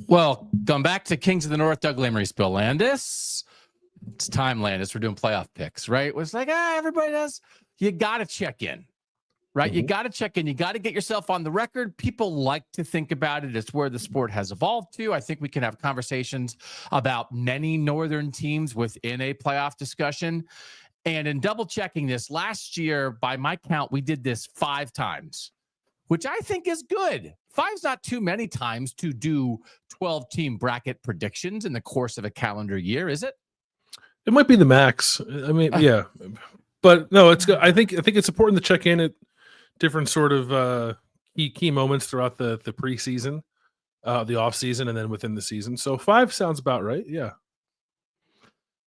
Well, come back to Kings of the North, Doug Lesmerises, Bill Landis. It's time, Landis. We're doing playoff picks, right? It was like, everybody does. You got to check in, right? You got to check in. You got to get yourself on the record. People like to think about it. It's where the sport has evolved to. I think we can have conversations about many Northern teams within a playoff discussion. And in double checking this, last year, by my count, we did this 5 times, which I think is good. 5's not too many times to do 12-team bracket predictions in the course of a calendar year, is it? It might be the max. I mean, yeah, but no, it's good. I think it's important to check in at different sort of key moments throughout the preseason, the off season, and then within the season. So 5 sounds about right. Yeah.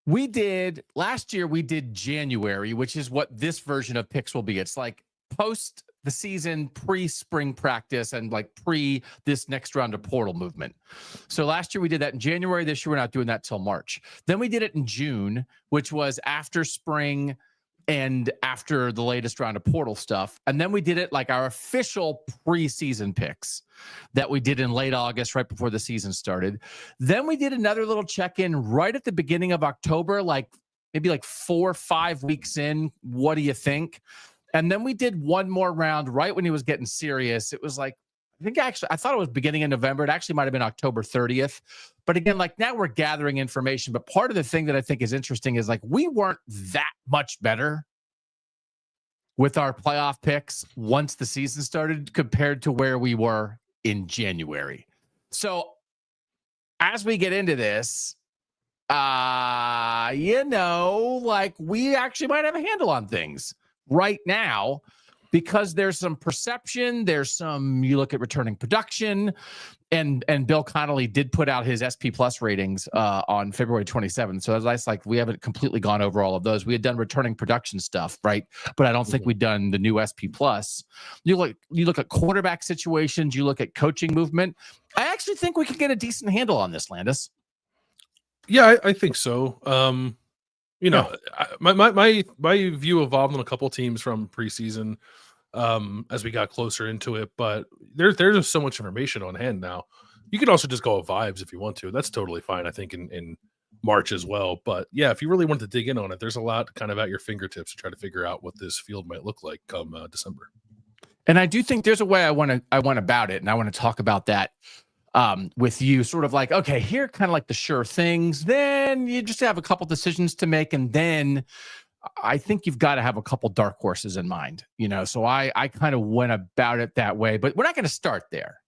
We did last year. We did January, which is what this version of picks will be. It's like post the season, pre-spring practice, and like pre this next round of portal movement. So last year we did that in January. This year we're not doing that till March. Then we did it in June, which was after spring and after the latest round of portal stuff. And then we did it like our official preseason picks that we did in late August, right before the season started. Then we did another little check-in right at the beginning of October, like maybe like 4 or 5 weeks in. What do you think? And then we did one more round right when he was getting serious. It was like, I thought it was beginning of November. It actually might have been October 30th. But again, like now we're gathering information. But part of the thing that I think is interesting is like we weren't that much better with our playoff picks once the season started compared to where we were in January. So as we get into this, like we actually might have a handle on things right now, because there's some perception, you look at returning production, and Bill Connolly did put out his SP Plus ratings on February 27th. So that's like we haven't completely gone over all of those. We had done returning production stuff, right? But I don't think we'd done the new SP Plus. You look at quarterback situations, you look at coaching movement. I actually think we could get a decent handle on this, Landis. Yeah, I think so. My view evolved on a couple teams from preseason as we got closer into it, but there's just so much information on hand now. You could also just go with vibes if you want to. That's totally fine, I think, in March as well. But yeah, if you really want to dig in on it, there's a lot kind of at your fingertips to try to figure out what this field might look like come December. And I do think there's a way I want about it, and I want to talk about that with you, sort of like, okay, here kind of like the sure things, then you just have a couple decisions to make, and then I think you've got to have a couple dark horses in mind, so I kind of went about it that way, but we're not going to start there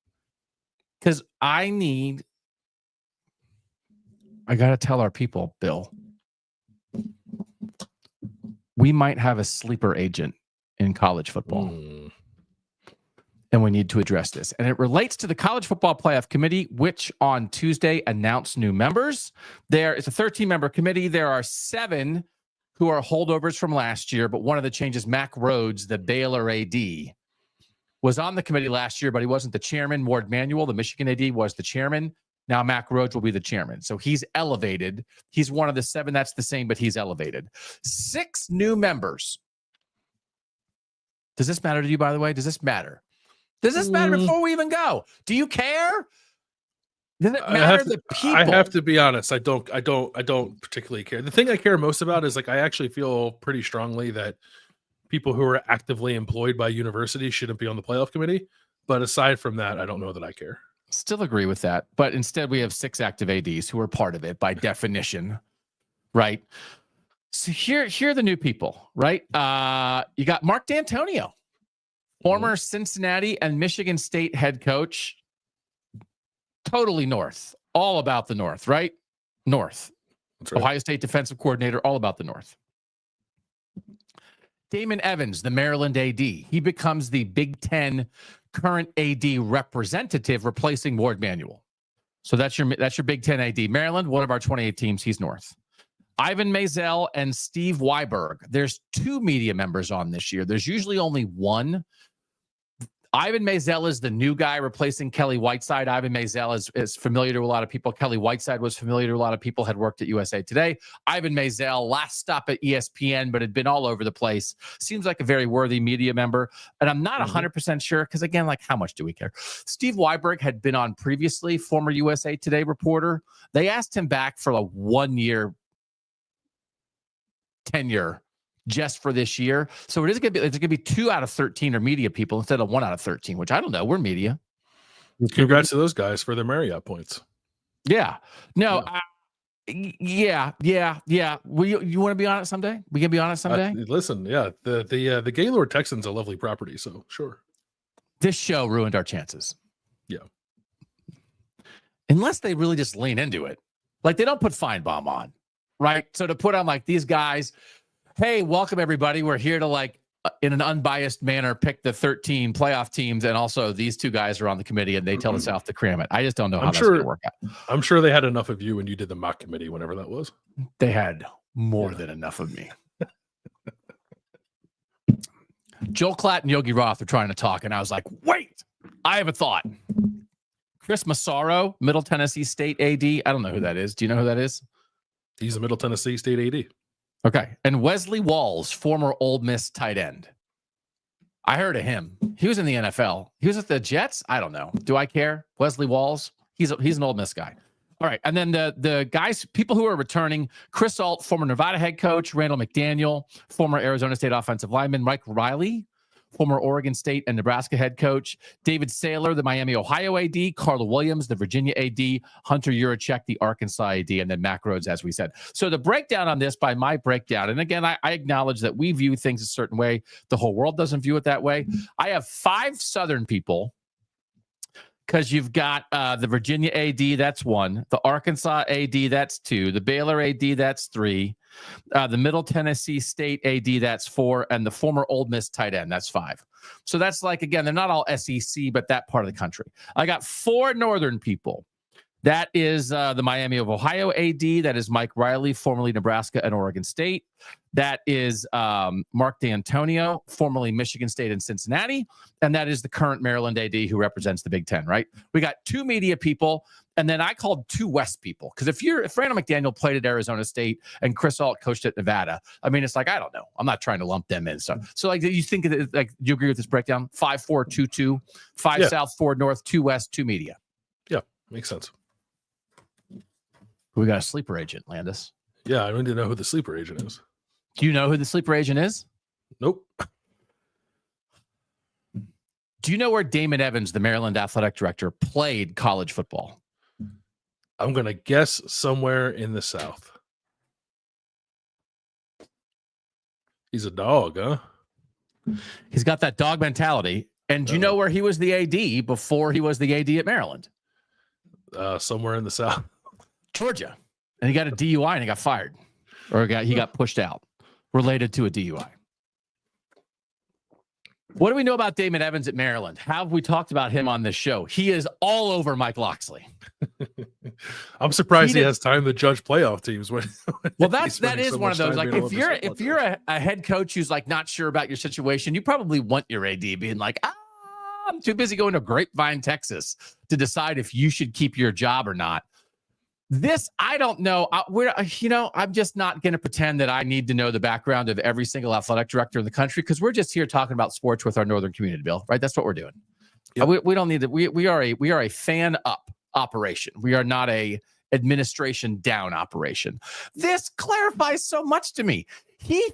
because I got to tell our people, Bill, we might have a sleeper agent in college football. And we need to address this. And it relates to the College Football Playoff Committee, which on Tuesday announced new members. There is a 13-member committee. There are 7 who are holdovers from last year, but one of the changes, Mac Rhodes, the Baylor AD, was on the committee last year, but he wasn't the chairman. Ward Manuel, the Michigan AD, was the chairman. Now Mac Rhodes will be the chairman. So he's elevated. He's one of the 7 that's the same, but he's elevated. 6 new members. Does this matter to you, by the way? Does this matter? Does this matter before we even go? Do you care? Does it matter the people? I have to be honest. I don't particularly care. The thing I care most about is like I actually feel pretty strongly that people who are actively employed by universities shouldn't be on the playoff committee. But aside from that, I don't know that I care. Still agree with that. But instead, we have 6 active ADs who are part of it by definition, right? So here are the new people, right? You got Mark D'Antonio, former Cincinnati and Michigan State head coach. Totally North. All about the North, right? North. That's right. Ohio State defensive coordinator, all about the North. Damon Evans, the Maryland AD. He becomes the Big Ten current AD representative, replacing Ward Manuel. So that's your Big Ten AD. Maryland, one of our 28 teams, he's North. Ivan Maisel and Steve Weiberg. There's 2 media members on this year. There's usually only one. Ivan Maisel is the new guy replacing Kelly Whiteside. Ivan Maisel is familiar to a lot of people. Kelly Whiteside was familiar to a lot of people, had worked at USA Today. Ivan Maisel, last stop at ESPN, but had been all over the place. Seems like a very worthy media member. And I'm not 100% sure because, again, like, how much do we care? Steve Weiberg had been on previously, former USA Today reporter. They asked him back for a 1-year tenure just for this year. So it's going to be 2 out of 13 are media people instead of 1 out of 13, which I don't know. We're media. Congrats to those guys for their Marriott points. Yeah. No. Yeah. You want to be on it someday? We can be on it someday. Listen, yeah, the Gaylord Texans a lovely property, so sure. This show ruined our chances. Yeah. Unless they really just lean into it. Like, they don't put Feinbaum on, right? So to put on like these guys, hey, welcome everybody. We're here to, like, in an unbiased manner, pick the 13 playoff teams, and also these 2 guys are on the committee, and they tell the South to cram it. I just don't know how that's going to work out. I'm sure they had enough of you when you did the mock committee, whenever that was. They had more than enough of me. Joel Klatt and Yogi Roth are trying to talk, and I was like, wait, I have a thought. Chris Massaro, Middle Tennessee State AD. I don't know who that is. Do you know who that is? He's a Middle Tennessee State AD. Okay. And Wesley Walls, former Ole Miss tight end. I heard of him. He was in the NFL. He was at the Jets. I don't know. Do I care? Wesley Walls. He's an Ole Miss guy. All right. And then the guys, people who are returning: Chris Alt, former Nevada head coach; Randall McDaniel, former Arizona State offensive lineman; Mike Riley, former Oregon State and Nebraska head coach; David Saylor, the Miami, Ohio AD; Carla Williams, the Virginia AD; Hunter Yurachek, the Arkansas AD; and then Mac Rhodes, as we said. So the breakdown on this, by my breakdown, and again, I acknowledge that we view things a certain way. The whole world doesn't view it that way. I have 5 Southern people, because you've got the Virginia AD, that's 1. The Arkansas AD, that's 2. The Baylor AD, that's 3. The Middle Tennessee State AD, that's 4. And the former Ole Miss tight end, that's 5. So that's, like, again, they're not all SEC, but that part of the country. I got 4 Northern people. That is the Miami of Ohio AD. That is Mike Riley, formerly Nebraska and Oregon State. That is Mark D'Antonio, formerly Michigan State and Cincinnati. And that is the current Maryland AD who represents the Big Ten, right? We got 2 media people. And then I called 2 West people. Because if Randall McDaniel played at Arizona State and Chris Alt coached at Nevada, I mean, it's like, I don't know. I'm not trying to lump them in. So like, you think, like, do you agree with this breakdown? 5-4-2-2, 5 South, 4 North, 2 West, 2 media. Yeah, makes sense. We got a sleeper agent, Landis. Yeah, I don't even know who the sleeper agent is. Do you know who the sleeper agent is? Nope. Do you know where Damon Evans, the Maryland athletic director, played college football? I'm going to guess somewhere in the South. He's a dog, huh? He's got that dog mentality. And do you know where he was the AD before he was the AD at Maryland? Somewhere in the South. Georgia. And he got a DUI and he got fired. Or he got pushed out related to a DUI. What do we know about Damon Evans at Maryland? How have we talked about him on this show? He is all over Mike Locksley. I'm surprised he has time to judge playoff teams. Well, that is one of those. Like, if you're a head coach who's, like, not sure about your situation, you probably want your AD being like, I'm too busy going to Grapevine, Texas to decide if you should keep your job or not. This, I don't know. I'm just not going to pretend that I need to know the background of every single athletic director in the country, because we're just here talking about sports with our Northern community, Bill. Right? That's what we're doing. Yep. We don't need to. We are a fan up operation. We are not a administration down operation. This clarifies so much to me. I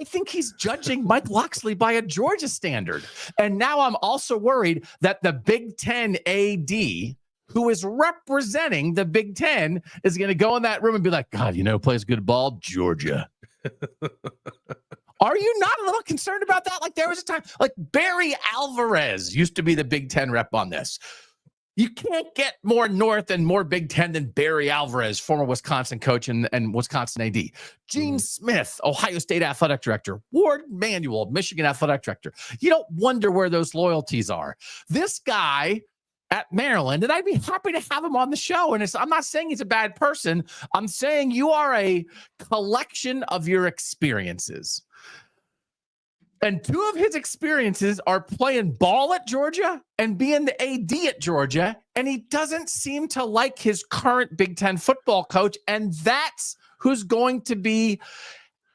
think he's judging Mike Locksley by a Georgia standard, and now I'm also worried that the Big Ten AD, who is representing the Big Ten, is going to go in that room and be like, God, plays good ball, Georgia. Are you not a little concerned about that? Like, there was a time, like, Barry Alvarez used to be the Big Ten rep on this. You can't get more North and more Big Ten than Barry Alvarez, former Wisconsin coach and Wisconsin AD. Gene Smith, Ohio State athletic director. Ward Manuel, Michigan athletic director. You don't wonder where those loyalties are. This guy at Maryland, and I'd be happy to have him on the show. And I'm not saying he's a bad person. I'm saying you are a collection of your experiences. And two of his experiences are playing ball at Georgia and being the AD at Georgia. And he doesn't seem to like his current Big Ten football coach. And that's who's going to be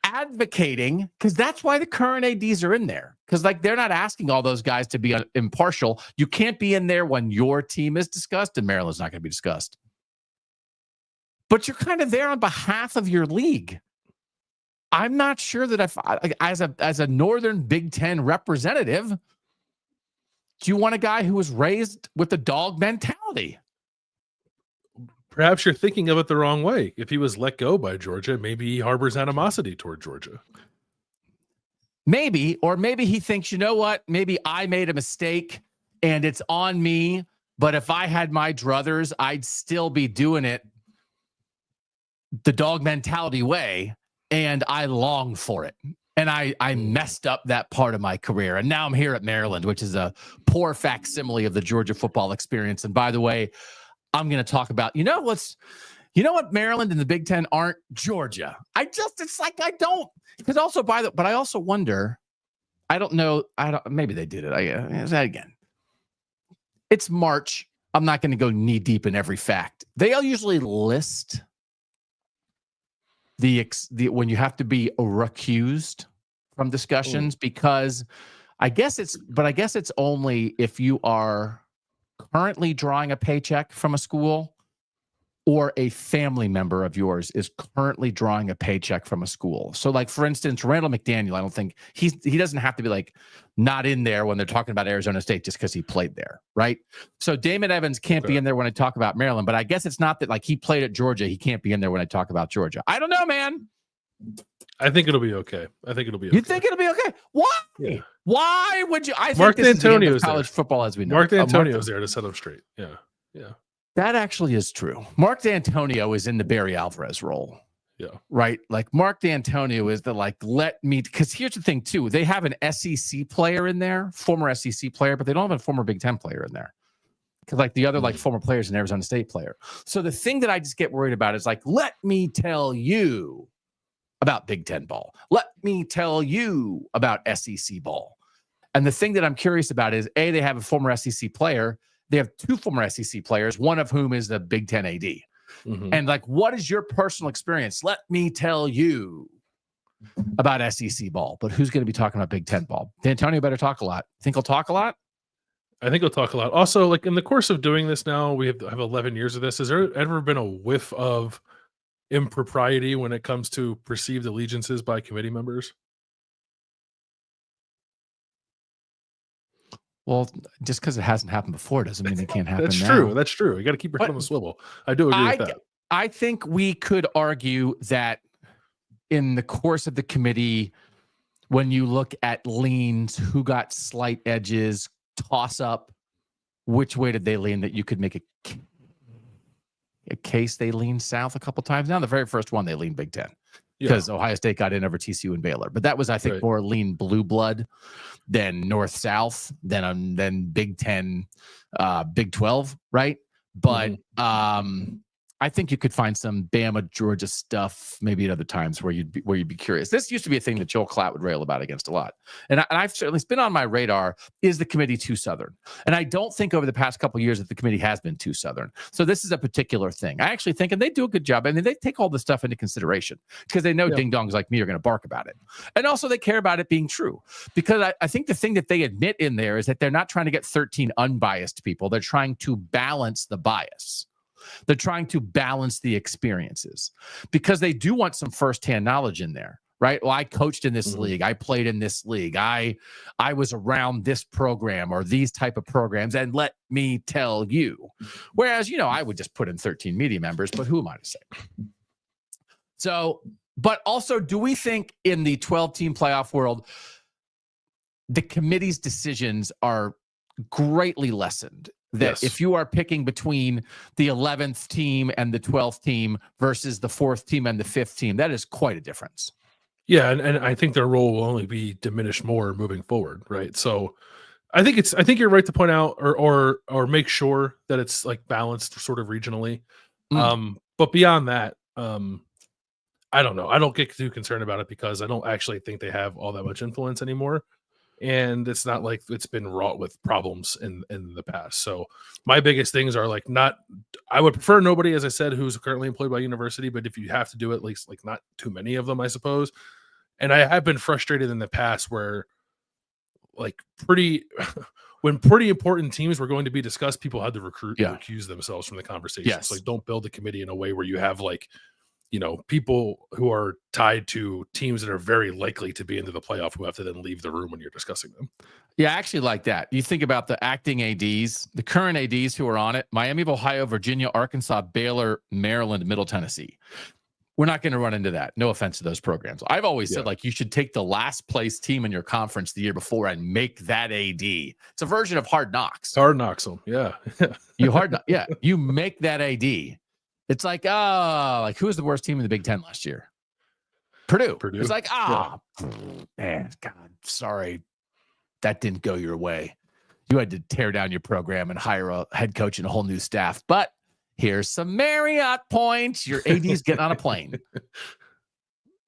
advocating, because that's why the current ADs are in there. Because like they're not asking all those guys to be impartial. You can't be in there when your team is discussed, and Maryland's not going to be discussed. But you're kind of there on behalf of your league. I'm not sure that if as a Northern Big Ten representative, do you want a guy who was raised with the dog mentality? Perhaps you're thinking of it the wrong way. If he was let go by Georgia, maybe he harbors animosity toward Georgia. Maybe, or maybe he thinks, you know what? Maybe I made a mistake and it's on me. But if I had my druthers, I'd still be doing it the dog mentality way. And I long for it. And I messed up that part of my career. And now I'm here at Maryland, which is a poor facsimile of the Georgia football experience. And by the way, I'm going to talk about, you know what Maryland and the Big Ten aren't? Georgia. It's like, I don't, because also but I also wonder, maybe they did it. Is that again? It's March. I'm not going to go knee deep in every fact. They'll usually list the when you have to be recused from discussions, because I guess it's only if you are currently drawing a paycheck from a school or a family member of yours is currently drawing a paycheck from a school. So like, for instance, Randall McDaniel, I don't think he doesn't have to be like not in there when they're talking about Arizona State just because he played there, right? So Damon Evans can't be in there when I talk about Maryland, but I guess it's not that like he played at Georgia, he can't be in there when I talk about Georgia. I don't know, man. I think it'll be okay. You think it'll be okay? Why? Yeah. Why would you? I think Mark this is the end of D'Antonio's college football as we know. Mark D'Antonio's there to set them straight. Yeah. That actually is true. Mark D'Antonio is in the Barry Alvarez role. Yeah. Right. Like Mark D'Antonio is because here's the thing too. They have an SEC player in there, former SEC player, but they don't have a former Big Ten player in there. Because like the other like former players, an Arizona State player. So the thing that I just get worried about is like, let me tell you about Big Ten ball. Let me tell you about SEC ball. And the thing that I'm curious about is they have a former SEC player. They have two former SEC players, one of whom is the Big Ten AD. Mm-hmm. And like, what is your personal experience? Let me tell you about SEC ball, but who's going to be talking about Big Ten ball? D'Antonio better talk a lot. Think he'll talk a lot? I think he'll talk a lot. Also, like in the course of doing this now, we have 11 years of this. Has there ever been a whiff of impropriety when it comes to perceived allegiances by committee members? Well, just because it hasn't happened before doesn't mean it can't happen now. That's true. You got to keep your head on the swivel. I do agree with that. I think we could argue that in the course of the committee, when you look at leans, who got slight edges, toss up, which way did they lean, that you could make a case they leaned south a couple times. Now, the very first one, they leaned Big Ten. Because Ohio State got in over TCU and Baylor. But that was, I think, more lean blue blood than north-south, than Big Ten, Big 12, right? But I think you could find some Bama, Georgia stuff maybe at other times where you'd be curious. This used to be a thing that Joel Klatt would rail about against a lot. And I've certainly, it's been on my radar, is the committee too Southern? And I don't think over the past couple of years that the committee has been too Southern. So this is a particular thing. I actually think, and they do a good job, and they take all this stuff into consideration because they know ding-dongs like me are going to bark about it. And also they care about it being true. Because I think the thing that they admit in there is that they're not trying to get 13 unbiased people. They're trying to balance the bias. They're trying to balance the experiences because they do want some firsthand knowledge in there, right? Well, I coached in this league. I played in this league. I was around this program or these type of programs. And let me tell you, whereas, I would just put in 13 media members, but who am I to say? So, but also, do we think in the 12-team playoff world, the committee's decisions are greatly lessened? That if you are picking between the 11th team and the 12th team versus the 4th team and the 5th team, that is quite a difference. Yeah, and I think their role will only be diminished more moving forward, right? So I think you're right to point out or make sure that it's like balanced sort of regionally. But beyond that, I I don't know. I don't get too concerned about it because I don't actually think they have all that much influence anymore. And it's not like it's been wrought with problems in the past. So my biggest things are like I would prefer nobody, as I said, who's currently employed by university, but if you have to do it, at least like not too many of them, I suppose. And I have been frustrated in the past where like when pretty important teams were going to be discussed, people had to recuse themselves from the conversation. Yes. So like don't build a committee in a way where you have like, people who are tied to teams that are very likely to be into the playoff who have to then leave the room when you're discussing them. Yeah, I actually like that. You think about the acting ADs, the current ADs who are on it: Miami of Ohio, Virginia, Arkansas, Baylor, Maryland, Middle Tennessee. We're not going to run into that. No offense to those programs. I've always said, like, you should take the last place team in your conference the year before and make that AD. It's a version of Hard Knocks. Hard Knocks them. Yeah. You make that AD. It's like, who was the worst team in the Big Ten last year? Purdue. It's like, man, God, sorry. That didn't go your way. You had to tear down your program and hire a head coach and a whole new staff. But here's some Marriott points. Your AD's getting on a plane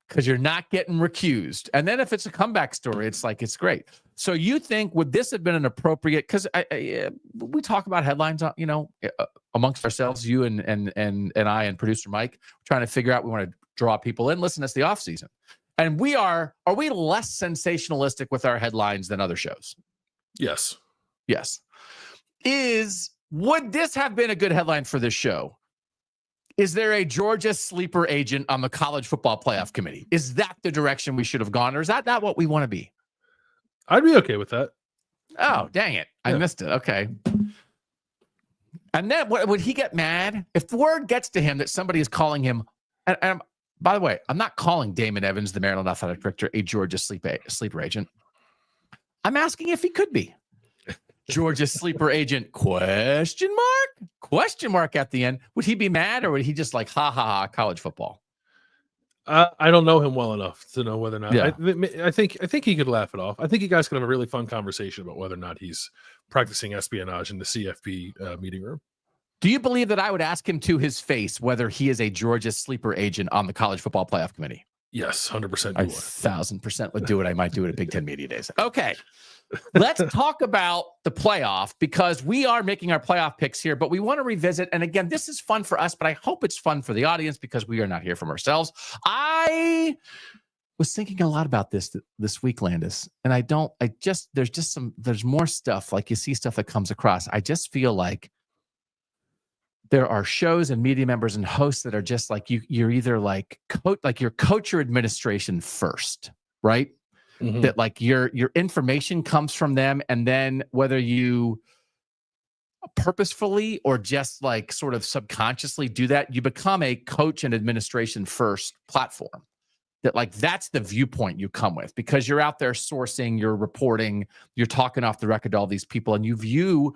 because you're not getting recused. And then if it's a comeback story, it's like, it's great. So you think, would this have been an appropriate, because we talk about headlines, amongst ourselves, you and I and producer Mike, trying to figure out, we want to draw people in. Listen, it's the off season. And are we less sensationalistic with our headlines than other shows? Yes. Would this have been a good headline for this show? Is there a Georgia sleeper agent on the college football playoff committee? Is that the direction we should have gone? Or is that not what we want to be? I'd be okay with that. Oh, dang it. I missed it. Okay. And then would he get mad if the word gets to him that somebody is calling him? And by the way, I'm not calling Damon Evans, the Maryland athletic director, a Georgia sleeper agent. I'm asking if he could be. Georgia sleeper agent, question mark at the end. Would he be mad, or would he just like, ha, ha, ha, college football? I don't know him well enough to know whether or not. Yeah. I think he could laugh it off. I think you guys could have a really fun conversation about whether or not he's practicing espionage in the CFP meeting room. Do you believe that I would ask him to his face whether he is a Georgia sleeper agent on the college football playoff committee? Yes, 100%. I 1,000% would do it. I might do it at Big Ten Media Days. Okay. Let's talk about the playoff, because we are making our playoff picks here, but we want to revisit. And again, this is fun for us, but I hope it's fun for the audience because we are not here from ourselves. I was thinking a lot about this week, Landis, and there's more stuff. Like, you see stuff that comes across. I just feel like there are shows and media members and hosts that are just like, you're either like your coach or administration first, right? Mm-hmm. That like your information comes from them, and then whether you purposefully or just like sort of subconsciously do that, you become a coach and administration first platform. That like, that's the viewpoint you come with, because you're out there sourcing, you're reporting, you're talking off the record to all these people, and you view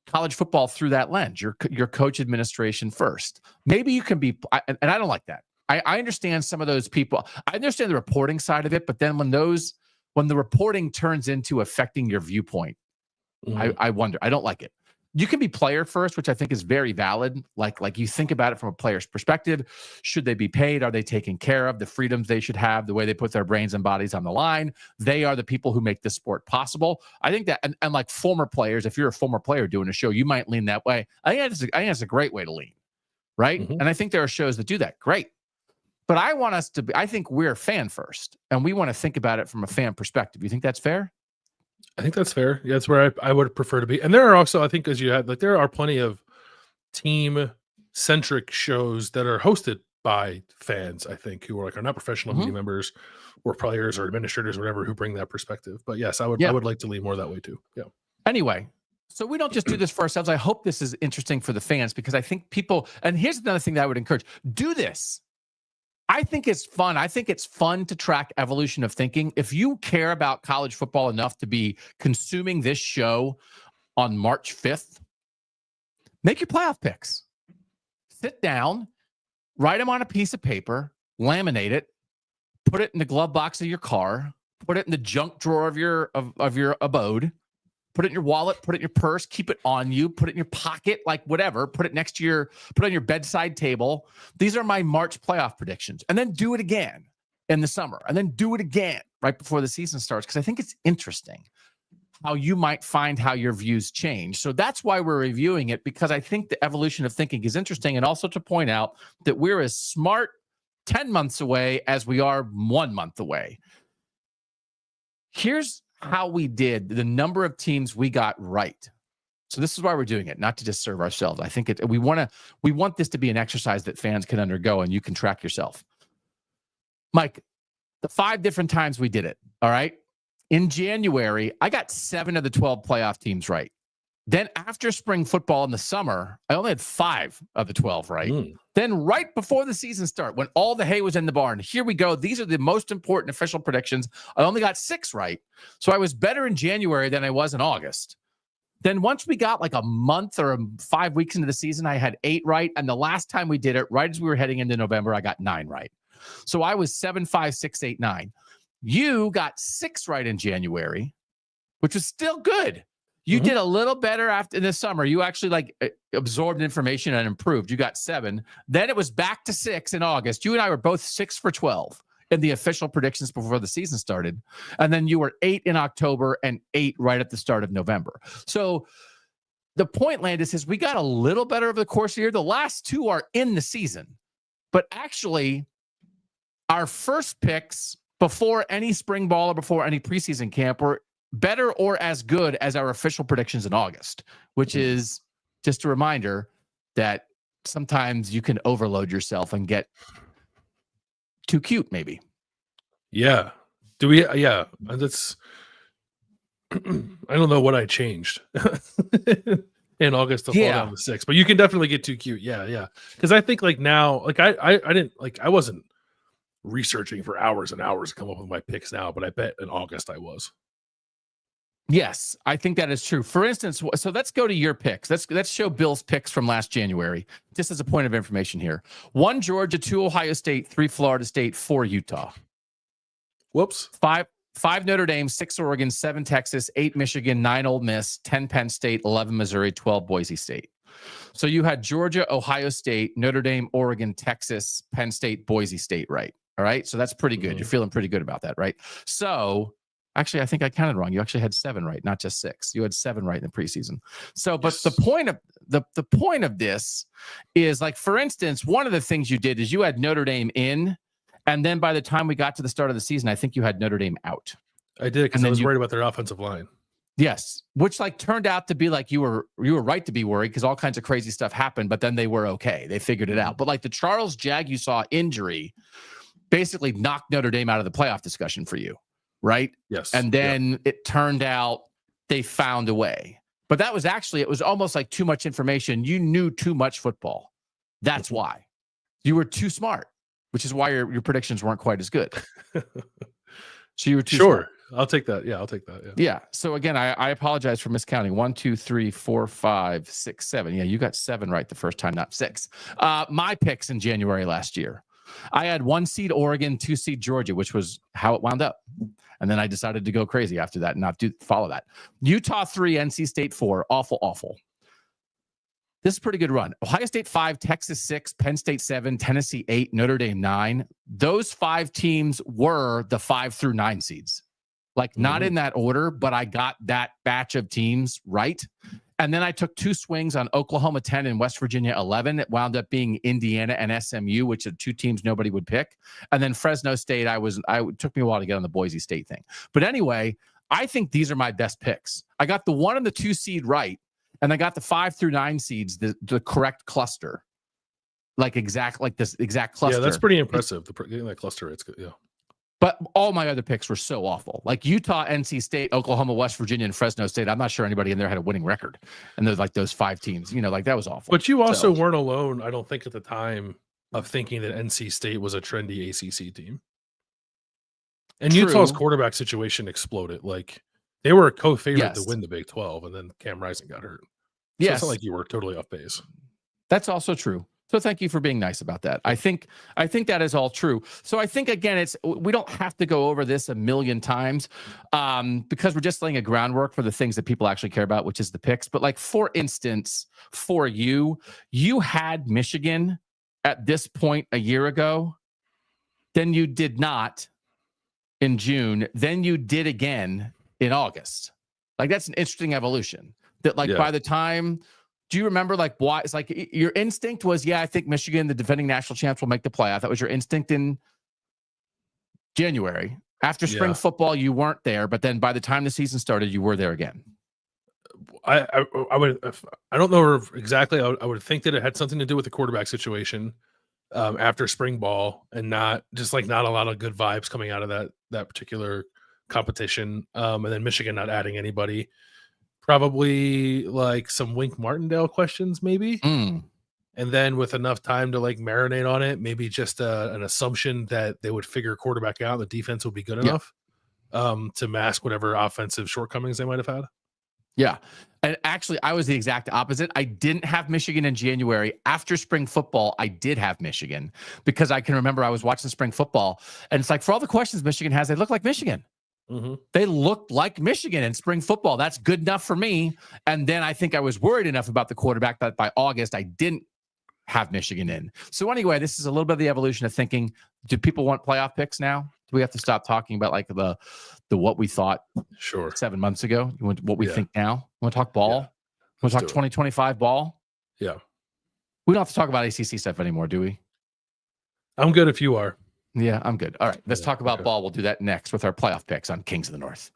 college football through that lens. Your coach administration first. Maybe you can be, and I don't like that. I understand some of those people. I understand the reporting side of it, but then when the reporting turns into affecting your viewpoint, I wonder. I don't like it. You can be player first, which I think is very valid. Like you think about it from a player's perspective. Should they be paid? Are they taken care of? The freedoms they should have, the way they put their brains and bodies on the line. They are the people who make this sport possible. I think that, and like former players, if you're a former player doing a show, you might lean that way. I think it's a great way to lean, right? Mm-hmm. And I think there are shows that do that. Great. But I think we're fan first, and we want to think about it from a fan perspective. You think that's fair? I think that's fair. Yeah, that's where I would prefer to be. And there are also, I think, as you had, like, there are plenty of team-centric shows that are hosted by fans, I think, who are not professional media members or players or administrators or whatever, who bring that perspective. But yes, I would like to lean more that way too. Yeah. Anyway, so we don't just do this for ourselves. I hope this is interesting for the fans, because I think people, and here's another thing that I would encourage, do this. I think it's fun. I think it's fun to track evolution of thinking. If you care about college football enough to be consuming this show on March 5th, make your playoff picks. Sit down, write them on a piece of paper, laminate it, put it in the glove box of your car, put it in the junk drawer of your abode, put it in your wallet, put it in your purse, keep it on you, put it in your pocket, like whatever, put it next to put it on your bedside table. These are my March playoff predictions. And then do it again in the summer, and then do it again right before the season starts. Because I think it's interesting how you might find how your views change. So that's why we're reviewing it, because I think the evolution of thinking is interesting. And also to point out that we're as smart 10 months away as we are 1 month away. Here's how we did the number of teams we got right. So this is why we're doing it, not to just serve ourselves. I think we want this to be an exercise that fans can undergo and you can track yourself. Mike, the 5 different times we did it, all right? In January, I got 7 of the 12 playoff teams right. Then after spring football in the summer, I only had 5 of the 12 right. Then right before the season start, when all the hay was in the barn, here we go. These are the most important official predictions. I only got 6 right. So I was better in January than I was in August. Then once we got like a month or 5 weeks into the season, I had 8 right. And the last time we did it, right as we were heading into November, I got 9 right. So I was 7, 5, 6, 8, 9. You got 6 right in January, which was still good. You did a little better after in the summer. You actually absorbed information and improved. You got 7. Then it was back to 6 in August. You and I were both 6 for 12 in the official predictions before the season started. And then you were 8 in October and 8 right at the start of November. So the point, Landis, is we got a little better over the course of the year. The last 2 are in the season. But actually, our first picks before any spring ball or before any preseason camp were better or as good as our official predictions in August, which is just a reminder that sometimes you can overload yourself and get too cute, maybe. Yeah. That's, I don't know what I changed in August to fall down to 6, but you can definitely get too cute. Yeah. Because I think now, I wasn't researching for hours and hours to come up with my picks now, but I bet in August I was. Yes, I think that is true. For instance, so let's go to your picks. Let's show Bill's picks from last January, just as a point of information here. 1 Georgia, 2 Ohio State, 3 Florida State, 4 Utah. Whoops. 5 Notre Dame, 6 Oregon, 7 Texas, 8 Michigan, 9 Ole Miss, 10 Penn State, 11 Missouri, 12 Boise State. So you had Georgia, Ohio State, Notre Dame, Oregon, Texas, Penn State, Boise State, right? All right. So that's pretty good. You're feeling pretty good about that, right? So actually, I think I counted wrong. You actually had 7 right, not just 6. You had 7 right in the preseason. So, but the point of the point of this is, like, for instance, one of the things you did is you had Notre Dame in, and then by the time we got to the start of the season, I think you had Notre Dame out. I did, because I was worried about their offensive line. Yes, which turned out to be you were right to be worried, because all kinds of crazy stuff happened, but then they were okay. They figured it out. But the Charles Jagusaw injury basically knocked Notre Dame out of the playoff discussion for you, right? Yes. And then it turned out they found a way. But that was it was almost like too much information. You knew too much football. That's why. You were too smart, which is why your predictions weren't quite as good. So you were too smart. I'll take that. Yeah, I'll take that. Yeah. So again, I apologize for miscounting. 1, 2, 3, 4, 5, 6, 7. Yeah, you got 7 right the first time, not 6. My picks in January last year. I had 1 seed Oregon, 2 seed Georgia, which was how it wound up. And then I decided to go crazy after that and not follow that. Utah 3, NC State 4. Awful. This is a pretty good run. Ohio State 5, Texas 6, Penn State 7, Tennessee 8, Notre Dame 9. Those 5 teams were the 5 through 9 seeds. Not in that order, but I got that batch of teams right. And then I took 2 swings on Oklahoma 10 and West Virginia 11. It wound up being Indiana and SMU, which are 2 teams nobody would pick. And then Fresno State, it took me a while to get on the Boise State thing. But anyway, I think these are my best picks. I got the 1 and the 2 seed right, and I got the 5 through 9 seeds, the correct cluster. This exact cluster. Yeah, that's pretty impressive. Getting that cluster, it's good. Yeah. But all my other picks were so awful. Utah, NC State, Oklahoma, West Virginia, and Fresno State. I'm not sure anybody in there had a winning record. And there's those 5 teams, that was awful. But you also weren't alone, I don't think, at the time of thinking that NC State was a trendy ACC team. And True. Utah's quarterback situation exploded. They were a co-favorite to win the Big 12, and then Cam Rising got hurt. So it's not like you were totally off base. That's also true. So thank you for being nice about that. I think that is all true. So I think, again, we don't have to go over this a million times because we're just laying a groundwork for the things that people actually care about, which is the picks. But like, for instance, for you had Michigan at this point a year ago, then you did not in June, then you did again in August. Like, that's an interesting evolution that, like, by the time, do you remember, like, why? It's like your instinct was, I think Michigan, the defending national champs, will make the playoff. That was your instinct in January. After spring football, you weren't there, but then by the time the season started, you were there again. I don't know exactly. I would think that it had something to do with the quarterback situation after spring ball, and not a lot of good vibes coming out of that particular competition. And then Michigan not adding anybody. Probably like some Wink Martindale questions, maybe. And then with enough time to like marinate on it, maybe just an assumption that they would figure quarterback out, the defense would be good enough to mask whatever offensive shortcomings they might have had. Yeah. And actually, I was the exact opposite. I didn't have Michigan in January. After spring football, I did have Michigan because I can remember I was watching spring football, and it's like, for all the questions Michigan has, they look like Michigan. They looked like Michigan in spring football. That's good enough for me. And then I think I was worried enough about the quarterback that by August, I didn't have Michigan in. So anyway, this is a little bit of the evolution of thinking. Do people want playoff picks now? Do we have to stop talking about like the what we thought 7 months ago? You want what we think now? You want to talk ball? You want to talk 2025 ball? Yeah. We don't have to talk about ACC stuff anymore, do we? I'm good if you are. Yeah, I'm good. All right, let's talk about ball. We'll do that next with our playoff picks on Kings of the North.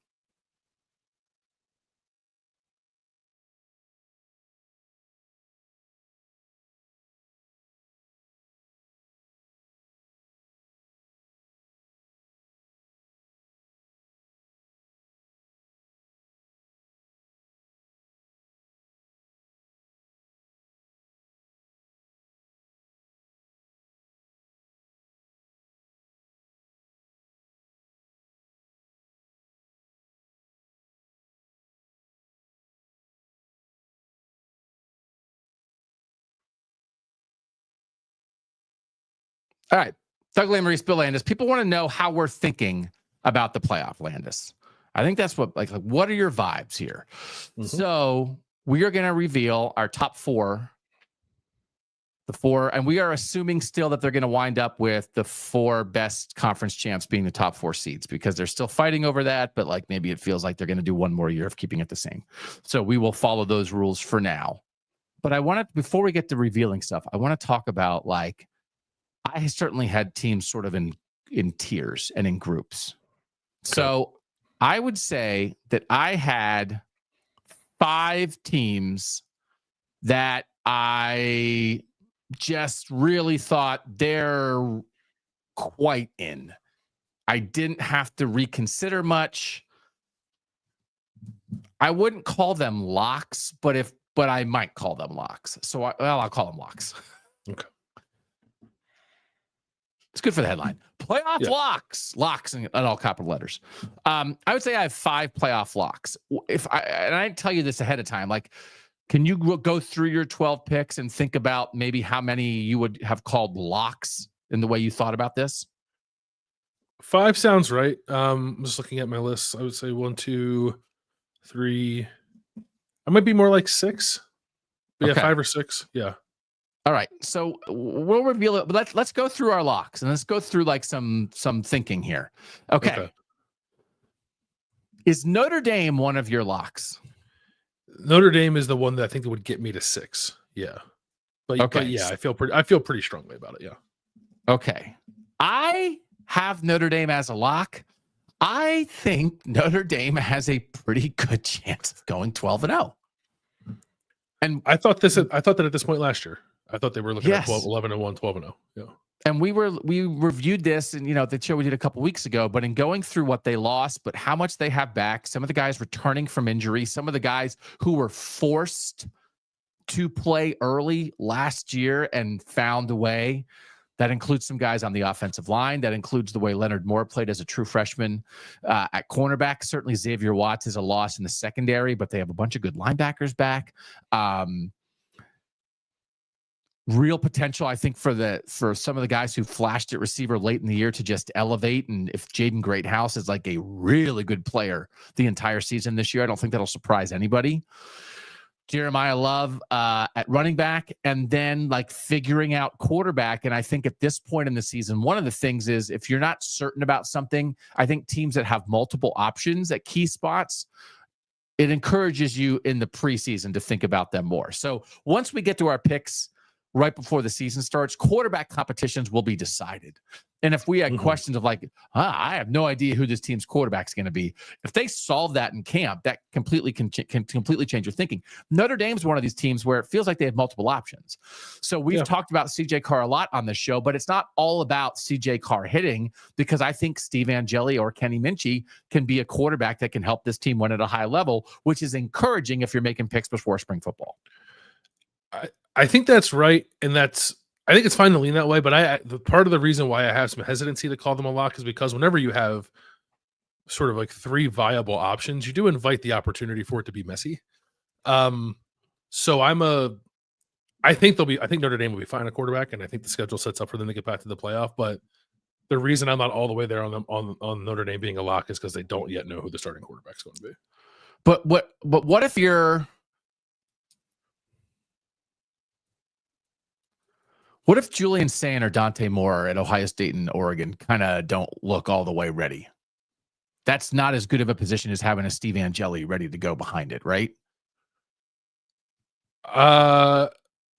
All right, Doug Lesmerises, Bill Landis. People want to know how we're thinking about the playoff, Landis. I think that's what, like what are your vibes here? So we are going to reveal our top four. And we are assuming still that they're going to wind up with the four best conference champs being the top four seeds, because they're still fighting over that. But like, maybe it feels like they're going to do one more year of keeping it the same. So we will follow those rules for now. But I want to, before we get to revealing stuff, I want to talk about, like, I certainly had teams sort of in tiers and in groups. Okay. So I would say that I had 5 teams that I just really thought they're quite in. I didn't have to reconsider much. I wouldn't call them locks, but I might call them locks. So I'll call them locks. Okay. It's good for the headline. Playoff locks in all capital letters. I would say I have 5 playoff locks. And I didn't tell you this ahead of time, like, can you go through your 12 picks and think about maybe how many you would have called locks in the way you thought about this? 5 sounds right. I'm just looking at my list. I would say 1, 2, 3. I might be more like 6. But yeah, 5 or 6. Yeah. All right, so we'll reveal it, but let's go through our locks and let's go through like some thinking here. Okay. Is Notre Dame one of your locks? Notre Dame is the one that I think would get me to 6. Yeah, but yeah, I feel pretty strongly about it. Yeah. Okay, I have Notre Dame as a lock. I think Notre Dame has a pretty good chance of going 12-0. And I thought that at this point last year. I thought they were looking at 11-1, 12-0. Yeah. And we reviewed this, and the show we did a couple weeks ago, but in going through what they lost, but how much they have back, some of the guys returning from injury, some of the guys who were forced to play early last year and found a way. That includes some guys on the offensive line. That includes the way Leonard Moore played as a true freshman at cornerback. Certainly Xavier Watts is a loss in the secondary, but they have a bunch of good linebackers back. real potential, I think, for some of the guys who flashed at receiver late in the year to just elevate. And if Jaden Greathouse is like a really good player the entire season this year, I don't think that'll surprise anybody. Jeremiah Love at running back, and then like figuring out quarterback. And I think at this point in the season, one of the things is if you're not certain about something, I think teams that have multiple options at key spots, it encourages you in the preseason to think about them more. So once we get to our picks right before the season starts, quarterback competitions will be decided. And if we had questions of like, I have no idea who this team's quarterback is going to be, if they solve that in camp, that completely can completely change your thinking. Notre Dame's one of these teams where it feels like they have multiple options. So we've talked about CJ Carr a lot on this show, but it's not all about CJ Carr hitting, because I think Steve Angeli or Kenny Minchey can be a quarterback that can help this team win at a high level, which is encouraging if you're making picks before spring football. I think that's right, and I think it's fine to lean that way. But the part of the reason why I have some hesitancy to call them a lock is because whenever you have sort of like three viable options, you do invite the opportunity for it to be messy. So I think Notre Dame will be fine at quarterback, and I think the schedule sets up for them to get back to the playoff. But the reason I'm not all the way there on Notre Dame being a lock is because they don't yet know who the starting quarterback is going to be. But what if you're? What if Julian Sayin or Dante Moore at Ohio State and Oregon kind of don't look all the way ready? That's not as good of a position as having a Steve Angeli ready to go behind it, right?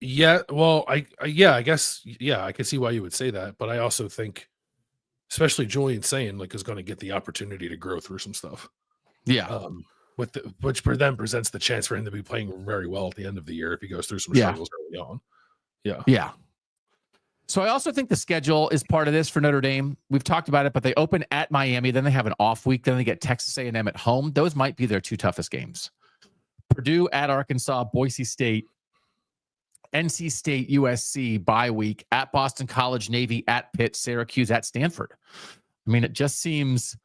Yeah. Well, I guess, I can see why you would say that, but I also think, especially Julian Sayin, like, is going to get the opportunity to grow through some stuff. Yeah. Which for them presents the chance for him to be playing very well at the end of the year if he goes through some struggles early on. Yeah. Yeah. So I also think the schedule is part of this for Notre Dame. We've talked about it, but they open at Miami, then they have an off week, then they get Texas A&M at home. Those might be their two toughest games. Purdue at Arkansas, Boise State, NC State, USC, bye week, at Boston College, Navy, at Pitt, Syracuse, at Stanford. I mean, it just seems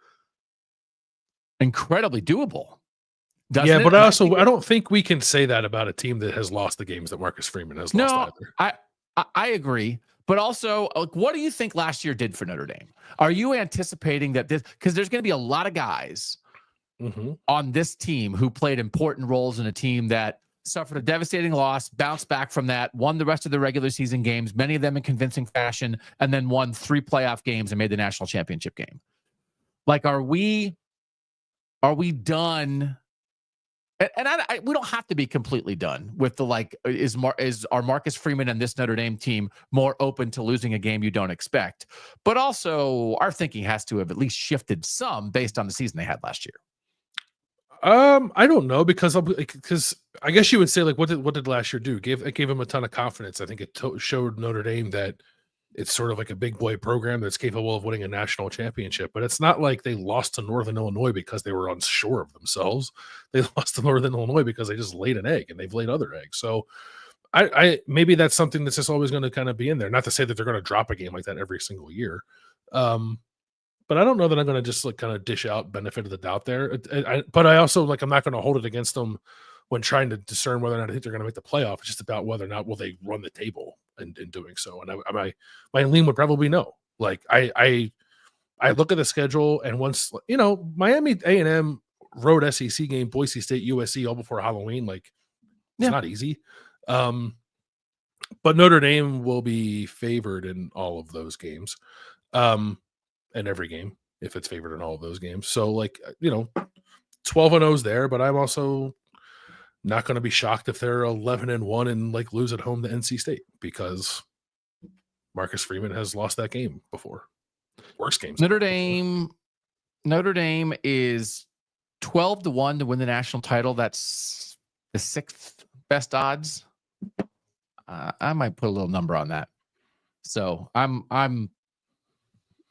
incredibly doable. Yeah, but I don't think we can say that about a team that has lost the games that Marcus Freeman has lost either. I agree. But also, like, what do you think last year did for Notre Dame? Are you anticipating that this, because there's going to be a lot of guys on this team who played important roles in a team that suffered a devastating loss, bounced back from that, won the rest of the regular season games, many of them in convincing fashion, and then won 3 playoff games and made the national championship game. Like, are we done? And we don't have to be completely done with the, like, are Marcus Freeman and this Notre Dame team more open to losing a game you don't expect? But also, our thinking has to have at least shifted some based on the season they had last year. I don't know, because I guess you would say, like, what did last year do? It gave him a ton of confidence. I think it showed Notre Dame that it's sort of like a big boy program that's capable of winning a national championship. But it's not like they lost to Northern Illinois because they were unsure of themselves. They lost to Northern Illinois because they just laid an egg, and they've laid other eggs. So I maybe that's something that's just always going to kind of be in there. Not to say that they're going to drop a game like that every single year. But I don't know that I'm going to just, like, kind of dish out benefit of the doubt there. But I also, like, I'm not going to hold it against them when trying to discern whether or not I think they're going to make the playoff. It's just about whether or not will they run the table in doing so. And my lean would probably no. Like, I look at the schedule, and once, Miami, A&M, road SEC game, Boise State, USC, all before Halloween, like, it's not easy. But Notre Dame will be favored in all of those games, in every game, if it's favored in all of those games. So, like, 12-0's there, but I'm also not going to be shocked if they're 11-1 and, like, lose at home to NC State, because Marcus Freeman has lost that game before. Worst games. Notre Dame is 12-1 to win the national title. That's the 6th best odds. I might put a little number on that. So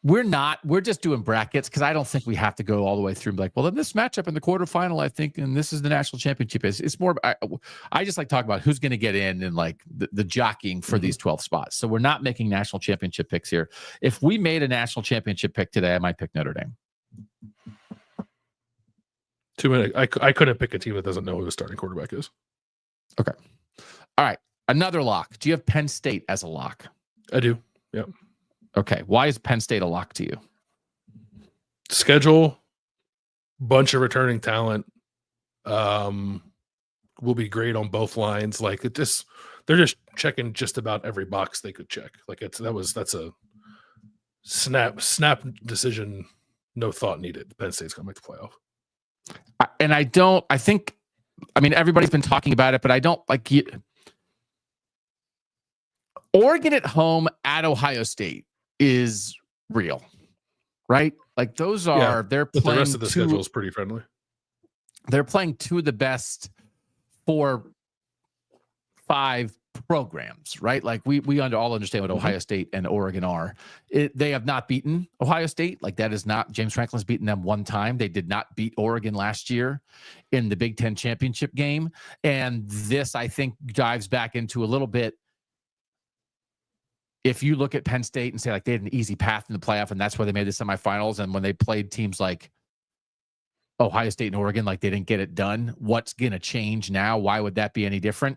we're just doing brackets, because I don't think we have to go all the way through and be like, well, then this matchup in the quarterfinal, I think, and this is the national championship. It's more, I just like talking about who's going to get in and, like, the jockeying for these 12 spots. So we're not making national championship picks here. If we made a national championship pick today, I might pick Notre Dame. 2 minutes. I couldn't pick a team that doesn't know who the starting quarterback is. Okay. All right. Another lock. Do you have Penn State as a lock? I do. Yep. Okay. Why is Penn State a lock to you? Schedule, bunch of returning talent. Will be great on both lines. Like they're just checking just about every box they could check. Like that's a snap decision, no thought needed. Penn State's gonna make the playoff. I mean, everybody's been talking about it, but I don't like you. Oregon at home at Ohio State is real, right? Like they're But playing the rest of the schedule is pretty friendly. They're playing two of the best 4-5 programs, right? Like we all understand what Ohio State and Oregon are. They have not beaten Ohio State. Like that is not, James Franklin's beaten them one time. They did not beat Oregon last year in the Big Ten championship game. And this, I think, dives back into a little bit. If you look at Penn State and say like they had an easy path in the playoff and that's why they made the semifinals, and when they played teams like Ohio State and Oregon, like they didn't get it done, what's going to change now? Why would that be any different?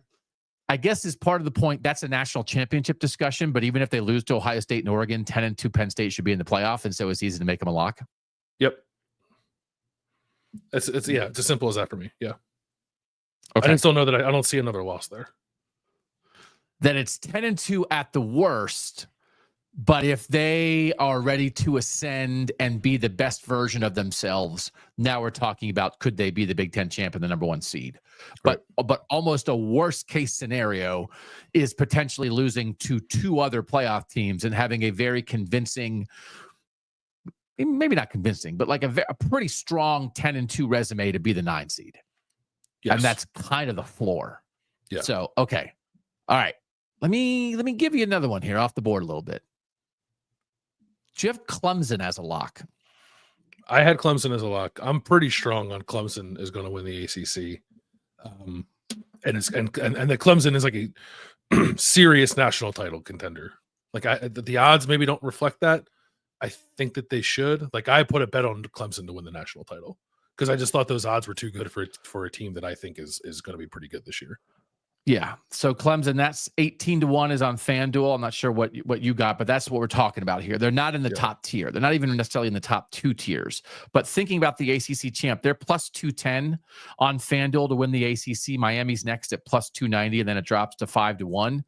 I guess is part of the point. That's a national championship discussion, but even if they lose to Ohio State and Oregon, 10-2 Penn State should be in the playoff, and so it's easy to make them a lock. Yep. It's as simple as that for me. Yeah. Okay. I still know that I don't see another loss there. Then it's 10-2 at the worst. But if they are ready to ascend and be the best version of themselves, now we're talking about could they be the Big Ten champ and the number 1 seed? Right. But almost a worst case scenario is potentially losing to 2 other playoff teams and having a very convincing, maybe not convincing, but like a pretty strong 10-2 resume to be the 9 seed. Yes. And that's kind of the floor. Yeah. So, okay. All right. Let me give you another one here off the board a little bit. Do you have Clemson as a lock? I had Clemson as a lock. I'm pretty strong on Clemson is going to win the ACC. And the Clemson is like a serious national title contender. Like the odds maybe don't reflect that. I think that they should. Like I put a bet on Clemson to win the national title because I just thought those odds were too good for a team that I think is going to be pretty good this year. Yeah. So Clemson, that's 18-1 is on FanDuel. I'm not sure what you got, but that's what we're talking about here. They're not in the top tier. They're not even necessarily in the top 2 tiers. But thinking about the ACC champ, they're plus 210 on FanDuel to win the ACC. Miami's next at plus 290, and then it drops to 5-1.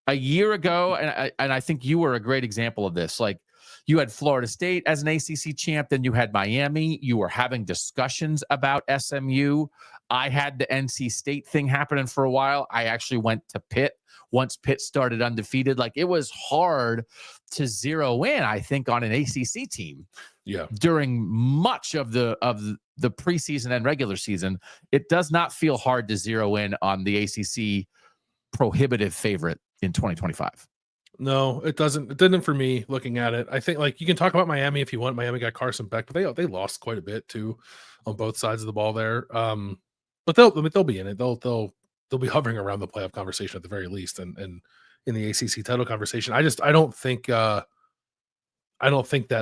A year ago, and I think you were a great example of this. Like you had Florida State as an ACC champ, then you had Miami. You were having discussions about SMU. I had the NC State thing happening for a while. I actually went to Pitt once Pitt started undefeated. Like it was hard to zero in, I think, on an ACC team. Yeah. During much of the preseason and regular season, it does not feel hard to zero in on the ACC prohibitive favorite in 2025. No, it doesn't. It didn't for me looking at it. I think like you can talk about Miami if you want. Miami got Carson Beck, but they lost quite a bit too on both sides of the ball there. But they'll be in it. They'll be hovering around the playoff conversation at the very least, and in the ACC title conversation. I don't think that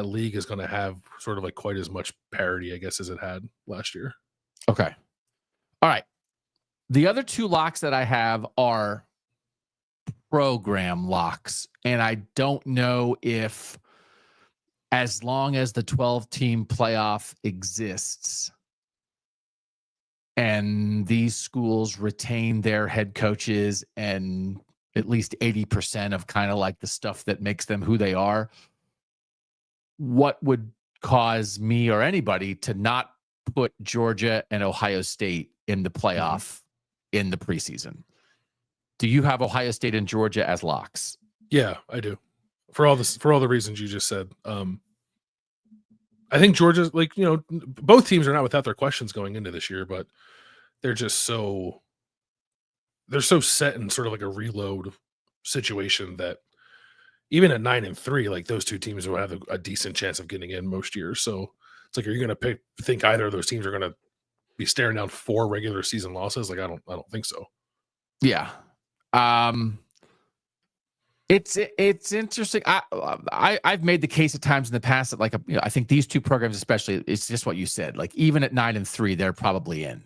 league is going to have sort of like quite as much parity, I guess, as it had last year. Okay. All right. The other 2 locks that I have are program locks, and I don't know if as long as the 12-team playoff exists and these schools retain their head coaches and at least 80% of kind of like the stuff that makes them who they are, what would cause me or anybody to not put Georgia and Ohio State in the playoff in the preseason? Do you have Ohio State and Georgia as locks? Yeah, I do. For all the reasons you just said. I think Georgia's like, both teams are not without their questions going into this year, but they're just they're so set in sort of like a reload situation that even at 9-3, like those 2 teams will have a decent chance of getting in most years. So it's like, are you going to think either of those teams are going to be staring down 4 regular season losses? Like, I don't think so. Yeah. It's interesting. I've made the case at times in the past that I think these 2 programs, especially, it's just what you said. Like even at 9-3, they're probably in.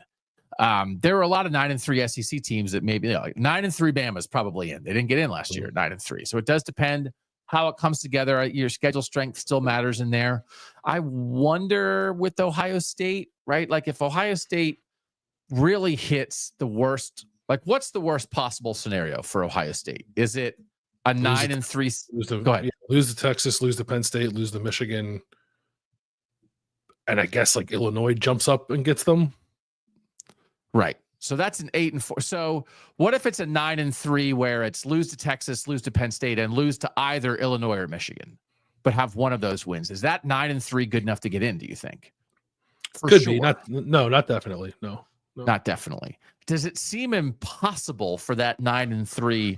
There were a lot of 9-3 SEC teams that maybe, like 9-3 Bama's probably in. They didn't get in last year, 9-3. So it does depend how it comes together. Your schedule strength still matters in there. I wonder with Ohio State, right? Like if Ohio State really hits the worst, like what's the worst possible scenario for Ohio State? Is it a 9-3? Go ahead. Lose to Texas, lose to Penn State, lose to Michigan, and I guess like Illinois jumps up and gets them. Right. So that's an 8-4. So what if it's a 9-3 where it's lose to Texas, lose to Penn State, and lose to either Illinois or Michigan, but have one of those wins? Is that 9-3 good enough to get in, do you think? Could be. Not definitely. No. Not definitely. Does it seem impossible for that 9-3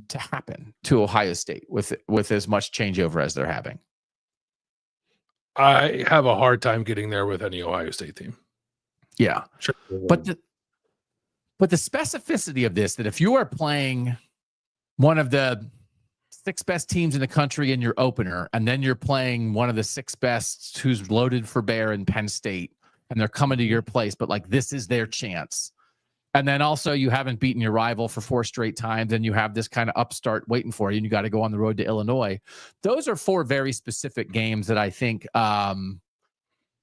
to happen to Ohio State with as much changeover as they're having? I have a hard time getting there with any Ohio State team. Yeah. Sure. But the specificity of this, that if you are playing one of the 6 best teams in the country in your opener, and then you're playing one of the 6 best who's loaded for bear in Penn State, and they're coming to your place, but like this is their chance. And then also you haven't beaten your rival for 4 straight times, and you have this kind of upstart waiting for you, and you got to go on the road to Illinois. Those are 4 very specific games that I think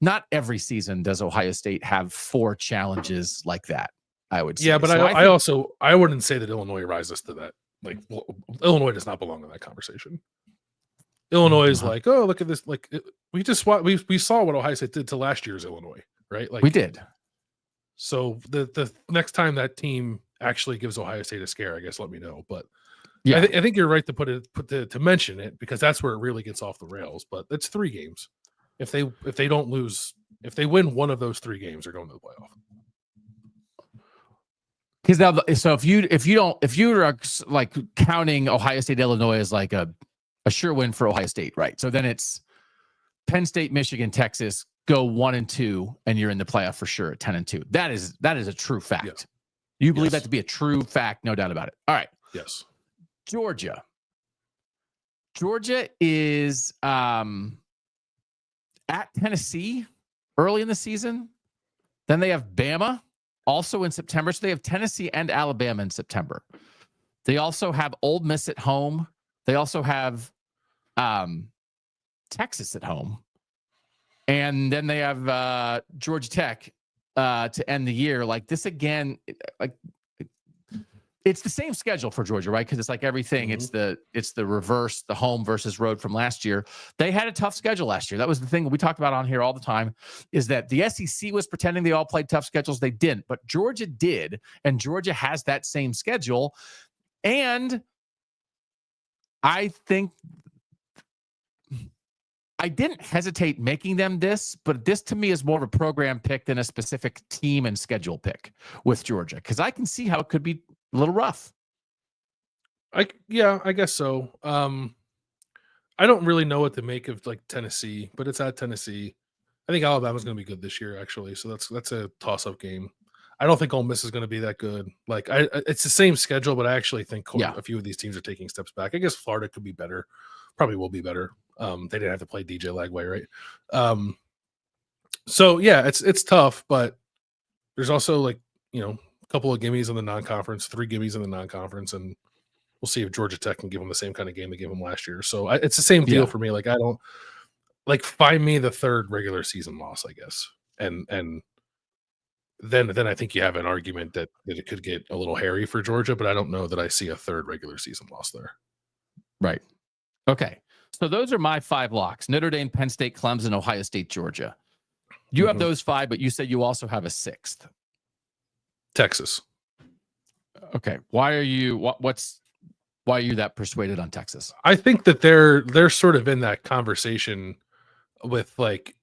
not every season does Ohio State have 4 challenges like that, I would say. Yeah, but so I wouldn't say that Illinois rises to that. Like, Illinois does not belong in that conversation. Illinois is like, oh, look at this. Like, we saw what Ohio State did to last year's Illinois, right? Like, we did. So the next time that team actually gives Ohio State a scare, I guess let me know. But yeah, I think you're right to mention it, because that's where it really gets off the rails. But it's 3 games. If they don't lose, if they win one of those 3 games, they're going to the playoff. Because now, so if you're like counting Ohio State, Illinois as like a sure win for Ohio State, right? So then it's Penn State, Michigan, Texas go 1-2, and you're in the playoff for sure at 10-2. That is a true fact. Yes. You believe that to be a true fact, no doubt about it. All right. Yes. Georgia is at Tennessee early in the season. Then they have Bama also in September. So they have Tennessee and Alabama in September. They also have Ole Miss at home. They also have Texas at home. And then they have Georgia Tech to end the year. Like this again, like it's the same schedule for Georgia, right? Because it's like everything. Mm-hmm. It's the reverse, the home versus road from last year. They had a tough schedule last year. That was the thing we talked about on here all the time, is that the SEC was pretending they all played tough schedules. They didn't, but Georgia did, and Georgia has that same schedule. And I think I didn't hesitate making them this, but this to me is more of a program pick than a specific team and schedule pick with Georgia, because I can see how it could be a little rough. I guess so. I don't really know what to make of like Tennessee, but it's at Tennessee. I think Alabama's going to be good this year, actually. So that's a toss-up game. I don't think Ole Miss is going to be that good. Like it's the same schedule, but I actually think a few of these teams are taking steps back. I guess Florida could be better. Probably will be better. They didn't have to play DJ Lagway, right? So yeah, it's tough, but there's also like, a couple of gimmies in the non-conference, 3 gimmies in the non-conference, and we'll see if Georgia Tech can give them the same kind of game they gave them last year. So it's the same deal for me. Like I don't find me the 3rd regular season loss, I guess, and then I think you have an argument that it could get a little hairy for Georgia, but I don't know that I see a 3rd regular season loss there. Right. Okay. So those are my 5 locks: Notre Dame, Penn State, Clemson, Ohio State, Georgia. You have those 5, but you said you also have a 6th. Texas. Okay. Why are you that persuaded on Texas? I think that they're sort of in that conversation with like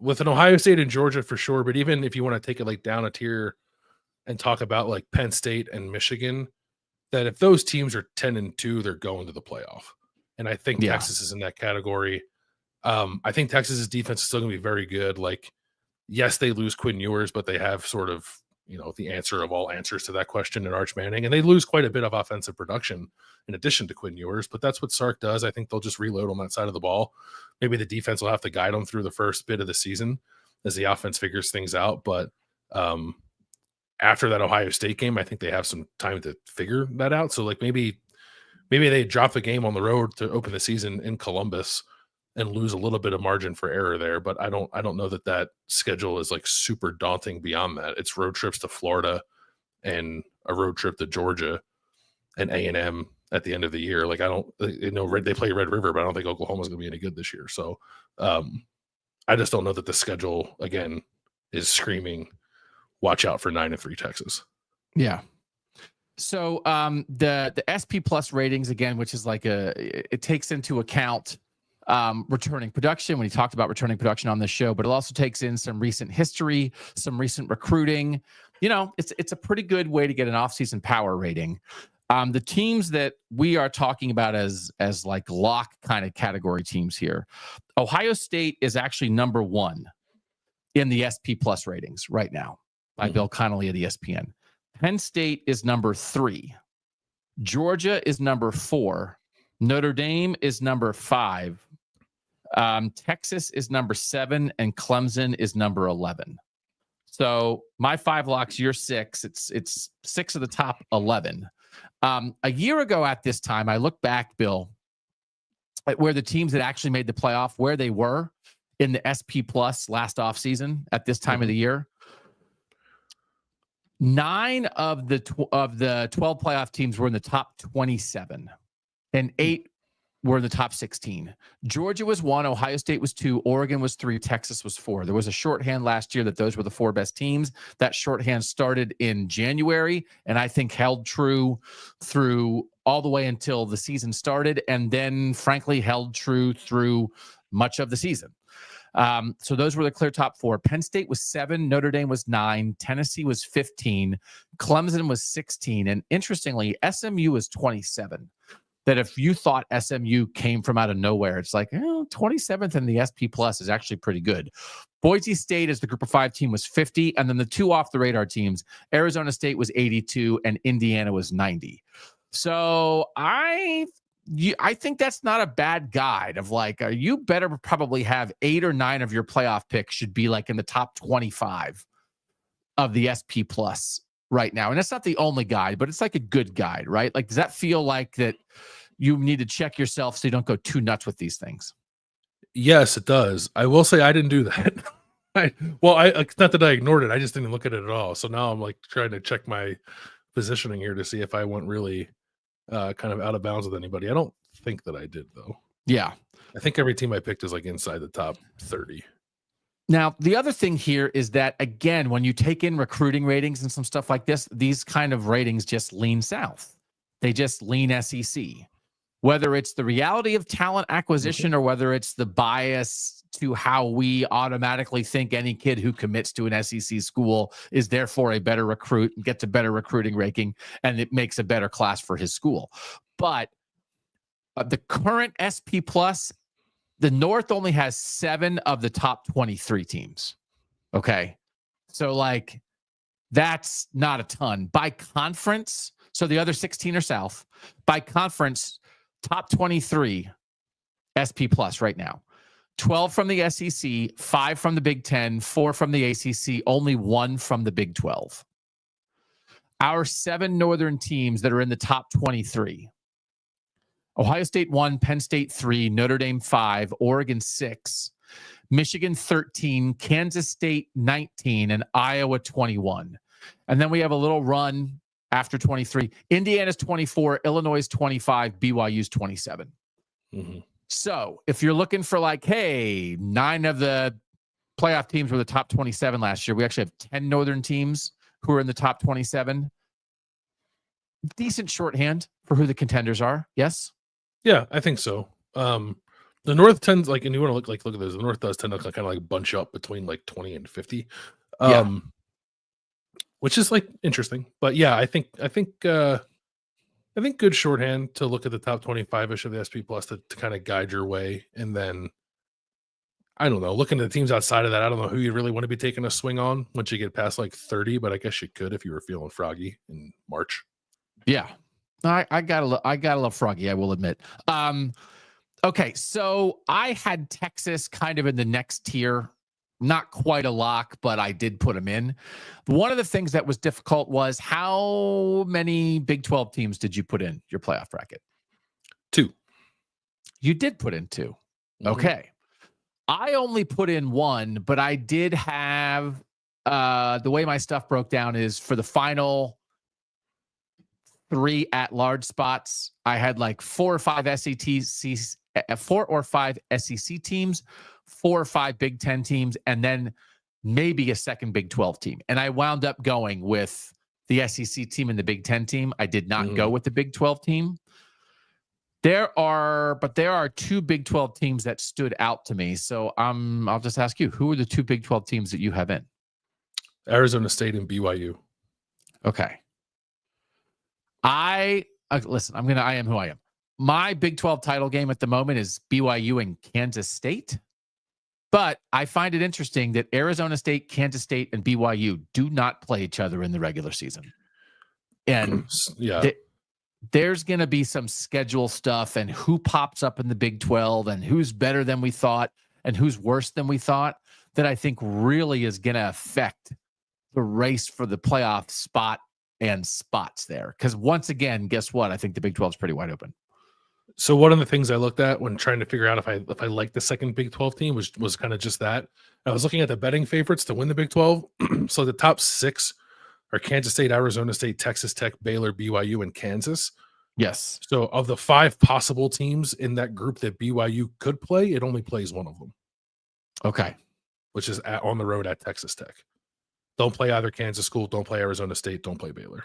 with an Ohio State and Georgia for sure, but even if you want to take it like down a tier and talk about like Penn State and Michigan, that if those teams are 10-2, they're going to the playoff. And I think Texas is in that category. I think Texas's defense is still going to be very good. Like, yes, they lose Quinn Ewers, but they have sort of, the answer of all answers to that question in Arch Manning. And they lose quite a bit of offensive production in addition to Quinn Ewers, but that's what Sark does. I think they'll just reload on that side of the ball. Maybe the defense will have to guide them through the first bit of the season. as the offense figures things out. But after that Ohio State game, I think they have some time to figure that out. So like maybe they drop the game on the road to open the season in Columbus and lose a little bit of margin for error there. But I don't know that schedule is like super daunting beyond that. It's road trips to Florida and a road trip to Georgia and A&M at the end of the year. Like they play Red River, but I don't think Oklahoma's going to be any good this year. So I just don't know that the schedule again is screaming, watch out for 9-3 Texas. Yeah. So the SP Plus ratings again, which is like it takes into account returning production when he talked about returning production on this show, but it also takes in some recent history, some recent recruiting. It's a pretty good way to get an offseason power rating. The teams that we are talking about as like lock kind of category teams here, Ohio State is actually number 1 in the SP Plus ratings right now by Bill Connolly of ESPN. Penn State is number 3. Georgia is number 4. Notre Dame is number 5. Texas is number 7, and Clemson is number 11. So my 5 locks, your 6. It's 6 of the top 11. A year ago at this time, I look back, Bill, at where the teams that actually made the playoff, where they were in the SP Plus last offseason at this time of the year. 9 of the 12 playoff teams were in the top 27, and 8 were in the top 16. Georgia was 1, Ohio State was 2, Oregon was 3, Texas was 4. There was a shorthand last year that those were the 4 best teams. That shorthand started in January and I think held true through all the way until the season started, and then frankly held true through much of the season. So those were the clear top 4. Penn State was 7, Notre Dame was 9, Tennessee was 15, Clemson was 16, and interestingly, SMU was 27. That if you thought SMU came from out of nowhere, it's like 27th in the SP Plus is actually pretty good. Boise State as the group of 5 team was 50, and then the 2 off the radar teams, Arizona State was 82 and Indiana was 90. So I think that's not a bad guide of like, you better probably have 8 or 9 of your playoff picks should be like in the top 25 of the SP Plus right now. And that's not the only guide, but it's like a good guide, right? Like, does that feel like that you need to check yourself so you don't go too nuts with these things? Yes, it does. I will say I didn't do that. It's not that I ignored it. I just didn't look at it at all. So now I'm like trying to check my positioning here to see if I went really kind of out of bounds with anybody. I don't think that I did though. Yeah. I think every team I picked is like inside the top 30. Now, the other thing here is that, again, when you take in recruiting ratings and some stuff like this, these kind of ratings just lean south. They just lean SEC. Whether it's the reality of talent acquisition or whether it's the bias to how we automatically think any kid who commits to an SEC school is therefore a better recruit and gets a better recruiting ranking, and it makes a better class for his school. But the current SP Plus, the North only has 7 of the top 23 teams. Okay. So like, that's not a ton. By conference, so the other 16 are South. By conference, top 23 SP Plus right now. 12 from the SEC, 5 from the Big 10, 4 from the ACC, only 1 from the Big 12. Our 7 Northern teams that are in the top 23. Ohio State 1, Penn State 3, Notre Dame 5, Oregon 6, Michigan 13, Kansas State 19, and Iowa 21. And then we have a little run after 23. Indiana's 24, Illinois 25, BYU's 27. Mm-hmm. So if you're looking for like, hey, 9 of the playoff teams were the top 27 last year, we actually have 10 Northern teams who are in the top 27. Decent shorthand for who the contenders are. Yes? Yeah, I think so. The North tends like, and you want to look at this, the North does tend to kind of like bunch up between like 20 and 50. Which is like interesting. But yeah, I think good shorthand to look at the top 25-ish of the SP Plus to kind of guide your way. And then I don't know, looking at the teams outside of that, I don't know who you really want to be taking a swing on once you get past like 30, but I guess you could if you were feeling froggy in March. Yeah. I got a little froggy, I will admit. Okay, so I had Texas kind of in the next tier not quite a lock, but I did put them in. One of the things that was difficult was how many Big 12 teams did you put in your playoff bracket? 2. You did put in 2. Mhm. Okay. I only put in 1, but I did have the way my stuff broke down is for the final 3 at-large spots, I had like 4 or 5 4 or 5 SEC teams, 4 or 5 Big 10 teams, and then maybe a second Big 12 team. And I wound up going with the SEC team and the Big 10 team. I did not go with the Big 12 team. There are 2 Big 12 teams that stood out to me. So I'll just ask you, who are the 2 Big 12 teams that you have in? Arizona State and BYU. Okay. Listen, I am who I am. My Big 12 title game at the moment is BYU and Kansas State. But I find it interesting that Arizona State, Kansas State, and BYU do not play each other in the regular season. And yeah, there's going to be some schedule stuff and who pops up in the Big 12 and who's better than we thought and who's worse than we thought that I think really is going to affect the race for the playoff spot and spots there. Because once again, guess what? I think the Big 12 is pretty wide open. So one of the things I looked at when trying to figure out if I liked the second Big 12 team was kind of just that. I was looking at the betting favorites to win the Big 12. So the top 6 are Kansas State, Arizona State, Texas Tech, Baylor, BYU, and Kansas. Yes. So of the 5 possible teams in that group that BYU could play, it only plays one of them. Okay. Which is on the road at Texas Tech. Don't play either Kansas school. Don't play Arizona State. Don't play Baylor.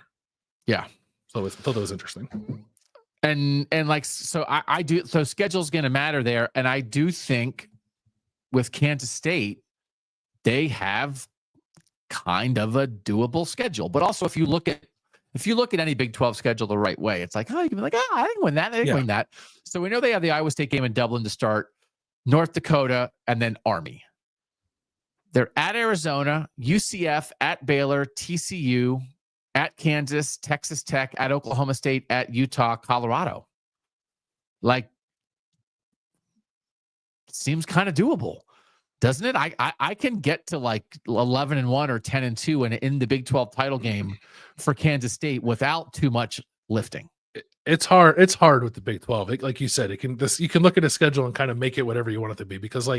Yeah. So I thought that was interesting. And like, so I do, so schedule's going to matter there. And I do think with Kansas State, they have kind of a doable schedule. But also if you look at any Big 12 schedule the right way, it's like, oh, you can be like, I didn't win that. I didn't win that. So we know they have the Iowa State game in Dublin to start, North Dakota, and then Army. They're at Arizona, UCF, at Baylor, TCU, at Kansas, Texas Tech, at Oklahoma State, at Utah, Colorado. Like, seems kind of doable, doesn't it? I can get to like 11-1 or 10-2 and in the Big 12 title game for Kansas State without too much lifting. It's hard. It's hard with the Big 12. Like you said, you can look at a schedule and kind of make it whatever you want it to be because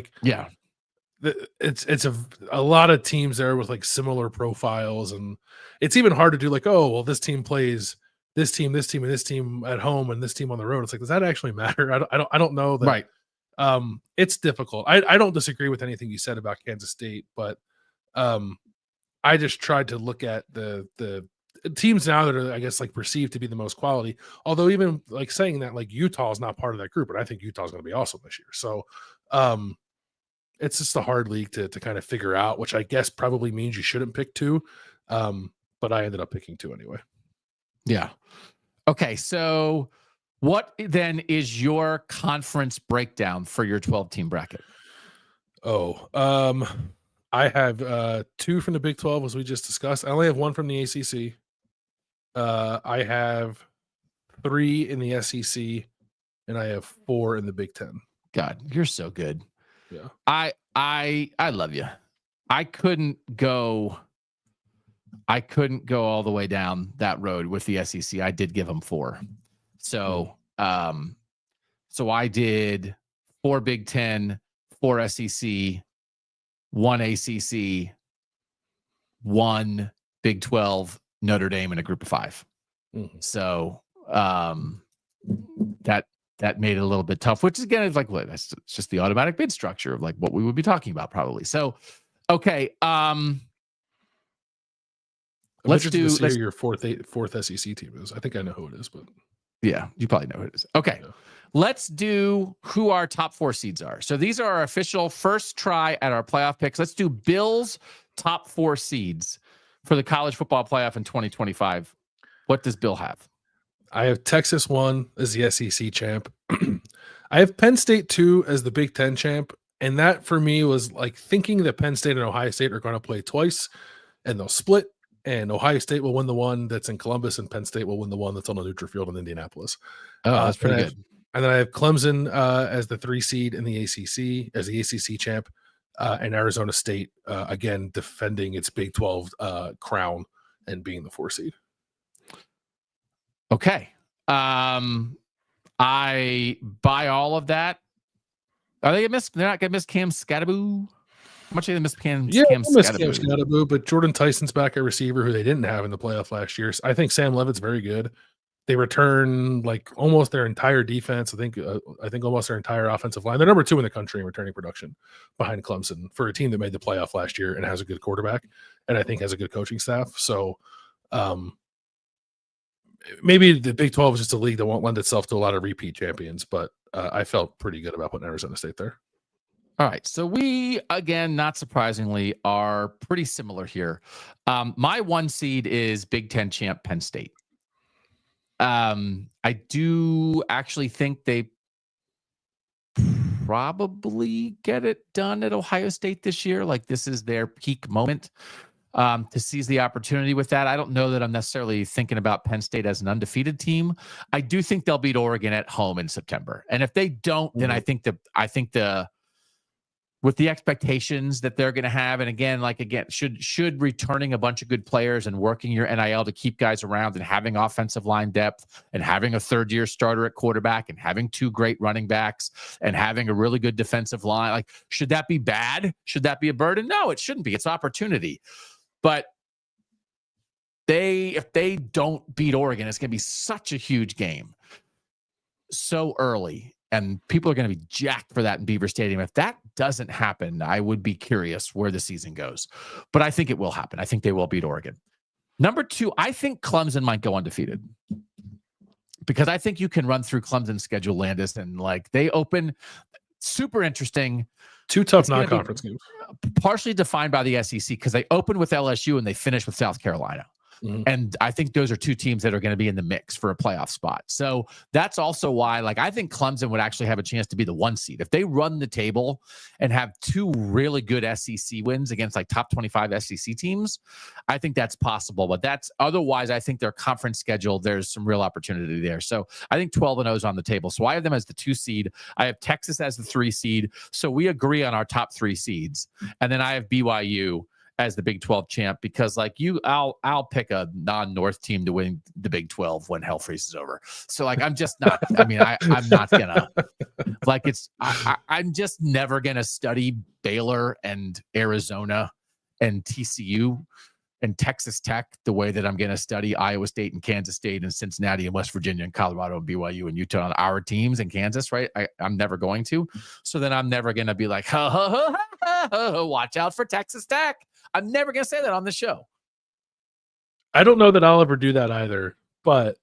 it's a lot of teams there with like similar profiles, and it's even hard to do like, oh, well, this team plays this team, and this team at home, and this team on the road. It's like, does that actually matter? I don't know that. Right. It's difficult. I don't disagree with anything you said about Kansas State, but I just tried to look at the teams now that are, I guess, like perceived to be the most quality. Although even like saying that, like Utah is not part of that group, but I think Utah is going to be awesome this year. So, it's just a hard league to kind of figure out, which I guess probably means you shouldn't pick 2. But I ended up picking 2 anyway. Yeah. Okay. So what then is your conference breakdown for your 12-team bracket? I have 2 from the Big 12, as we just discussed. I only have 1 from the ACC. I have 3 in the SEC, and I have 4 in the Big 10. God, you're so good. Yeah. I love you. I couldn't go all the way down that road with the SEC. I did give them 4. So, so I did 4 Big 10, 4 SEC, 1 ACC, 1 Big 12, Notre Dame, and a group of 5. Mm-hmm. So, that made it a little bit tough, which is again, it's like, well, that's just the automatic bid structure of like what we would be talking about probably. So, okay. Let's see who your fourth SEC team is. I think I know who it is, but yeah, you probably know who it is. Okay. Yeah. Let's do who our top 4 seeds are. So these are our official first try at our playoff picks. Let's do Bill's top 4 seeds for the college football playoff in 2025. What does Bill have? I have Texas 1 as the SEC champ. I have Penn State 2 as the Big 10 champ. And that for me was like thinking that Penn State and Ohio State are going to play twice and they'll split. And Ohio State will win the one that's in Columbus, and Penn State will win the one that's on the neutral field in Indianapolis. Oh, that's pretty good. And then I have Clemson as the 3 seed in the ACC, as the ACC champ. and Arizona State, again, defending its Big 12 crown and being the 4 seed. Okay. I buy all of that. Are they gonna miss? They're not gonna miss Cam Scattaboo. How much are they miss Cam Scattaboo, but Jordan Tyson's back at receiver, who they didn't have in the playoff last year. I think Sam Levitt's very good. They return like almost their entire defense. I think almost their entire offensive line. They're number 2 in the country in returning production, behind Clemson, for a team that made the playoff last year and has a good quarterback, and I think has a good coaching staff. So, maybe the Big 12 is just a league that won't lend itself to a lot of repeat champions, but I felt pretty good about putting Arizona State there. All right. So we, again, not surprisingly, are pretty similar here. My 1 seed is Big Ten champ Penn State. I do actually think they probably get it done at Ohio State this year. Like, this is their peak moment to seize the opportunity with that. I don't know that I'm necessarily thinking about Penn State as an undefeated team. I do think they'll beat Oregon at home in September. And if they don't, then I think with the expectations that they're going to have, and again, should returning a bunch of good players and working your NIL to keep guys around and having offensive line depth and having a 3rd-year starter at quarterback and having 2 great running backs and having a really good defensive line, like, should that be bad? Should that be a burden? No, it shouldn't be. It's opportunity. But if they don't beat Oregon, it's going to be such a huge game so early. And people are going to be jacked for that in Beaver Stadium. If that doesn't happen, I would be curious where the season goes. But I think it will happen. I think they will beat Oregon. Number 2, I think Clemson might go undefeated, because I think you can run through Clemson's schedule, Landis, and like they open super interesting. 2 tough non-conference games. Partially defined by the SEC, because they open with LSU and they finish with South Carolina. Mm-hmm. And I think those are 2 teams that are going to be in the mix for a playoff spot. So that's also why, like, I think Clemson would actually have a chance to be the 1 seed. If they run the table and have 2 really good SEC wins against like top 25 SEC teams, I think that's possible. But otherwise, I think their conference schedule, there's some real opportunity there. So I think 12-0 is on the table. So I have them as the 2 seed. I have Texas as the 3 seed. So we agree on our top 3 seeds. And then I have BYU as the Big 12 champ, because like I'll pick a non-North team to win the Big 12 when hell freezes over. So like, I'm just not, I mean, I'm not gonna, like, I'm just never gonna study Baylor and Arizona and TCU and Texas Tech the way that I'm gonna study Iowa State and Kansas State and Cincinnati and West Virginia and Colorado and BYU and Utah on our teams and Kansas, right? I'm never going to. So then I'm never gonna be like, watch out for Texas Tech. I'm never going to say that on the show. I don't know that I'll ever do that either, but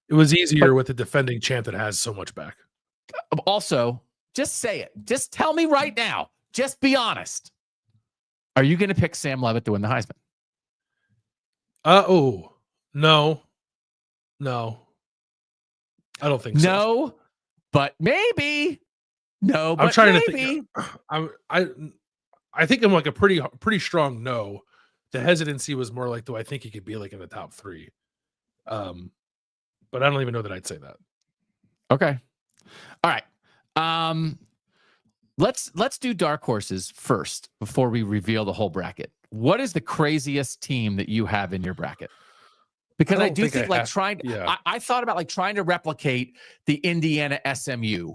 it was easier with the defending champ that has so much back. Also, just say it. Just tell me right now. Just be honest. Are you going to pick Sam Levitt to win the Heisman? No. I don't think so. No, but maybe. No, but I'm trying maybe. to think. I think I'm like a pretty strong no. The hesitancy was more like, do I think he could be like in the top 3? But I don't even know that I'd say that. Okay. All right. Let's do dark horses first before we reveal the whole bracket. What is the craziest team that you have in your bracket? Because I do think like I thought about like trying to replicate the Indiana SMU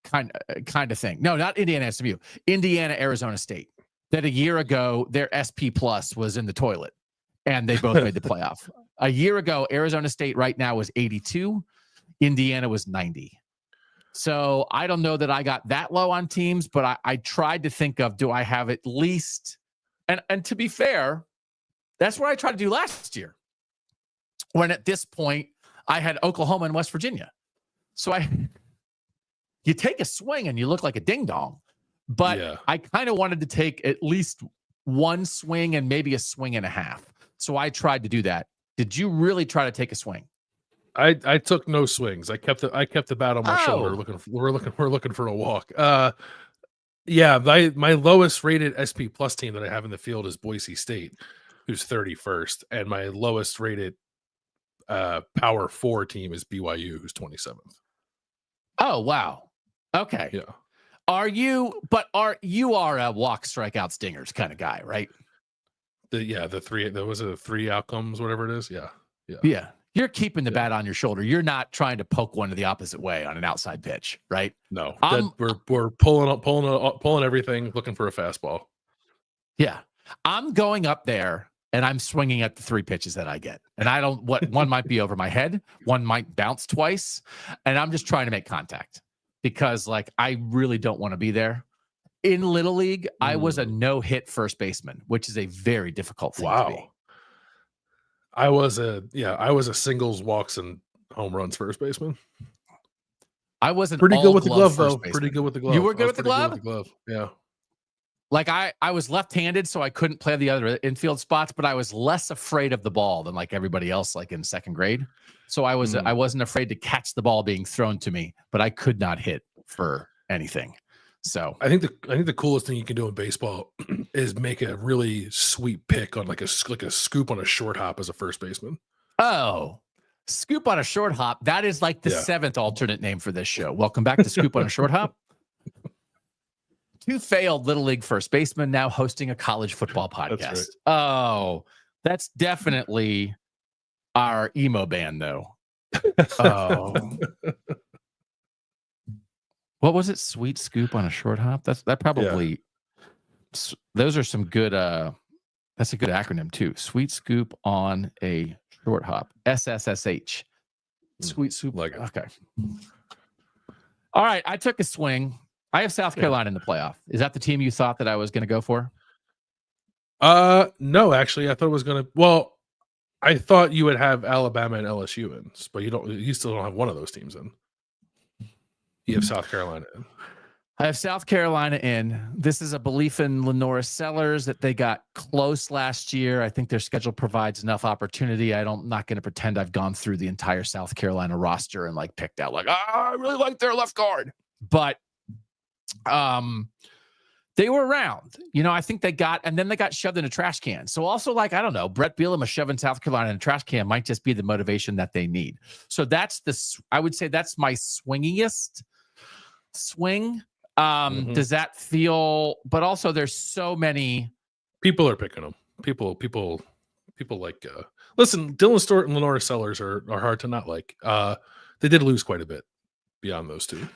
kind of thing. No, not Indiana SMU. Indiana Arizona State. That a year ago their SP plus was in the toilet, and they both made the playoff. A year ago, Arizona State right now was 82, Indiana was 90. So I don't know that I got that low on teams, but I tried to think of, do I have at least, and to be fair, that's what I tried to do last year, when at this point I had Oklahoma and West Virginia. So you take a swing and you look like a ding dong, but I kind of wanted to take at least 1 swing and maybe a swing and a half. So I tried to do that. Did you really try to take a swing? I took no swings. I kept the bat on my shoulder. We're looking for a walk. My lowest rated SP plus team that I have in the field is Boise State, who's 31st, and my lowest rated Power 4 team is BYU, who's 27th. Oh wow. Okay. Yeah. Are you a walk, strikeout, stingers kind of guy, right? The three outcomes, whatever it is. Yeah. Yeah. You're keeping the bat on your shoulder. You're not trying to poke one to the opposite way on an outside pitch, right? No, we're pulling everything, looking for a fastball. Yeah. I'm going up there and I'm swinging at the 3 pitches that I get. And I don't, one might be over my head, one might bounce twice. And I'm just trying to make contact because like, I really don't want to be there. In Little League, I was a no-hit first baseman, which is a very difficult thing to be. I was a singles, walks, and home runs first baseman. I wasn't pretty good with the glove, though. Baseman. Pretty good with the glove. You were good with the glove? Yeah. Like I was left-handed, so I couldn't play the other infield spots, but I was less afraid of the ball than like everybody else, like in second grade. So I wasn't afraid to catch the ball being thrown to me, but I could not hit for anything. So I think the coolest thing you can do in baseball is make a really sweet pick on like a scoop on a short hop as a first baseman. Oh, scoop on a short hop. That is like the 7th alternate name for this show. Welcome back to Scoop on a Short Hop. 2 failed Little League first basemen now hosting a college football podcast. That's right. Oh, that's definitely our emo band, though. Oh. What was it? Sweet scoop on a short hop? That probably those are some good that's a good acronym too. Sweet scoop on a short hop. SSSH. Sweet soup. Like okay. All right. I took a swing. I have South Carolina in the playoff. Is that the team you thought that I was going to go for? No, actually, I thought it was going to. Well, I thought you would have Alabama and LSU in, but you still don't have one of those teams in. You have South Carolina in. I have South Carolina in. This is a belief in Lenora Sellers that they got close last year. I think their schedule provides enough opportunity. I'm not going to pretend I've gone through the entire South Carolina roster and like picked out like, I really like their left guard. But they were around. I think they got shoved in a trash can. So also like, I don't know, Brett Bielema shoving South Carolina in a trash can might just be the motivation that they need. So I would say that's my swingingest swing. Does that feel, but also there's so many people are picking them. People like, listen, Dylan Stewart and Lenora Sellers are hard to not like. They did lose quite a bit beyond those two.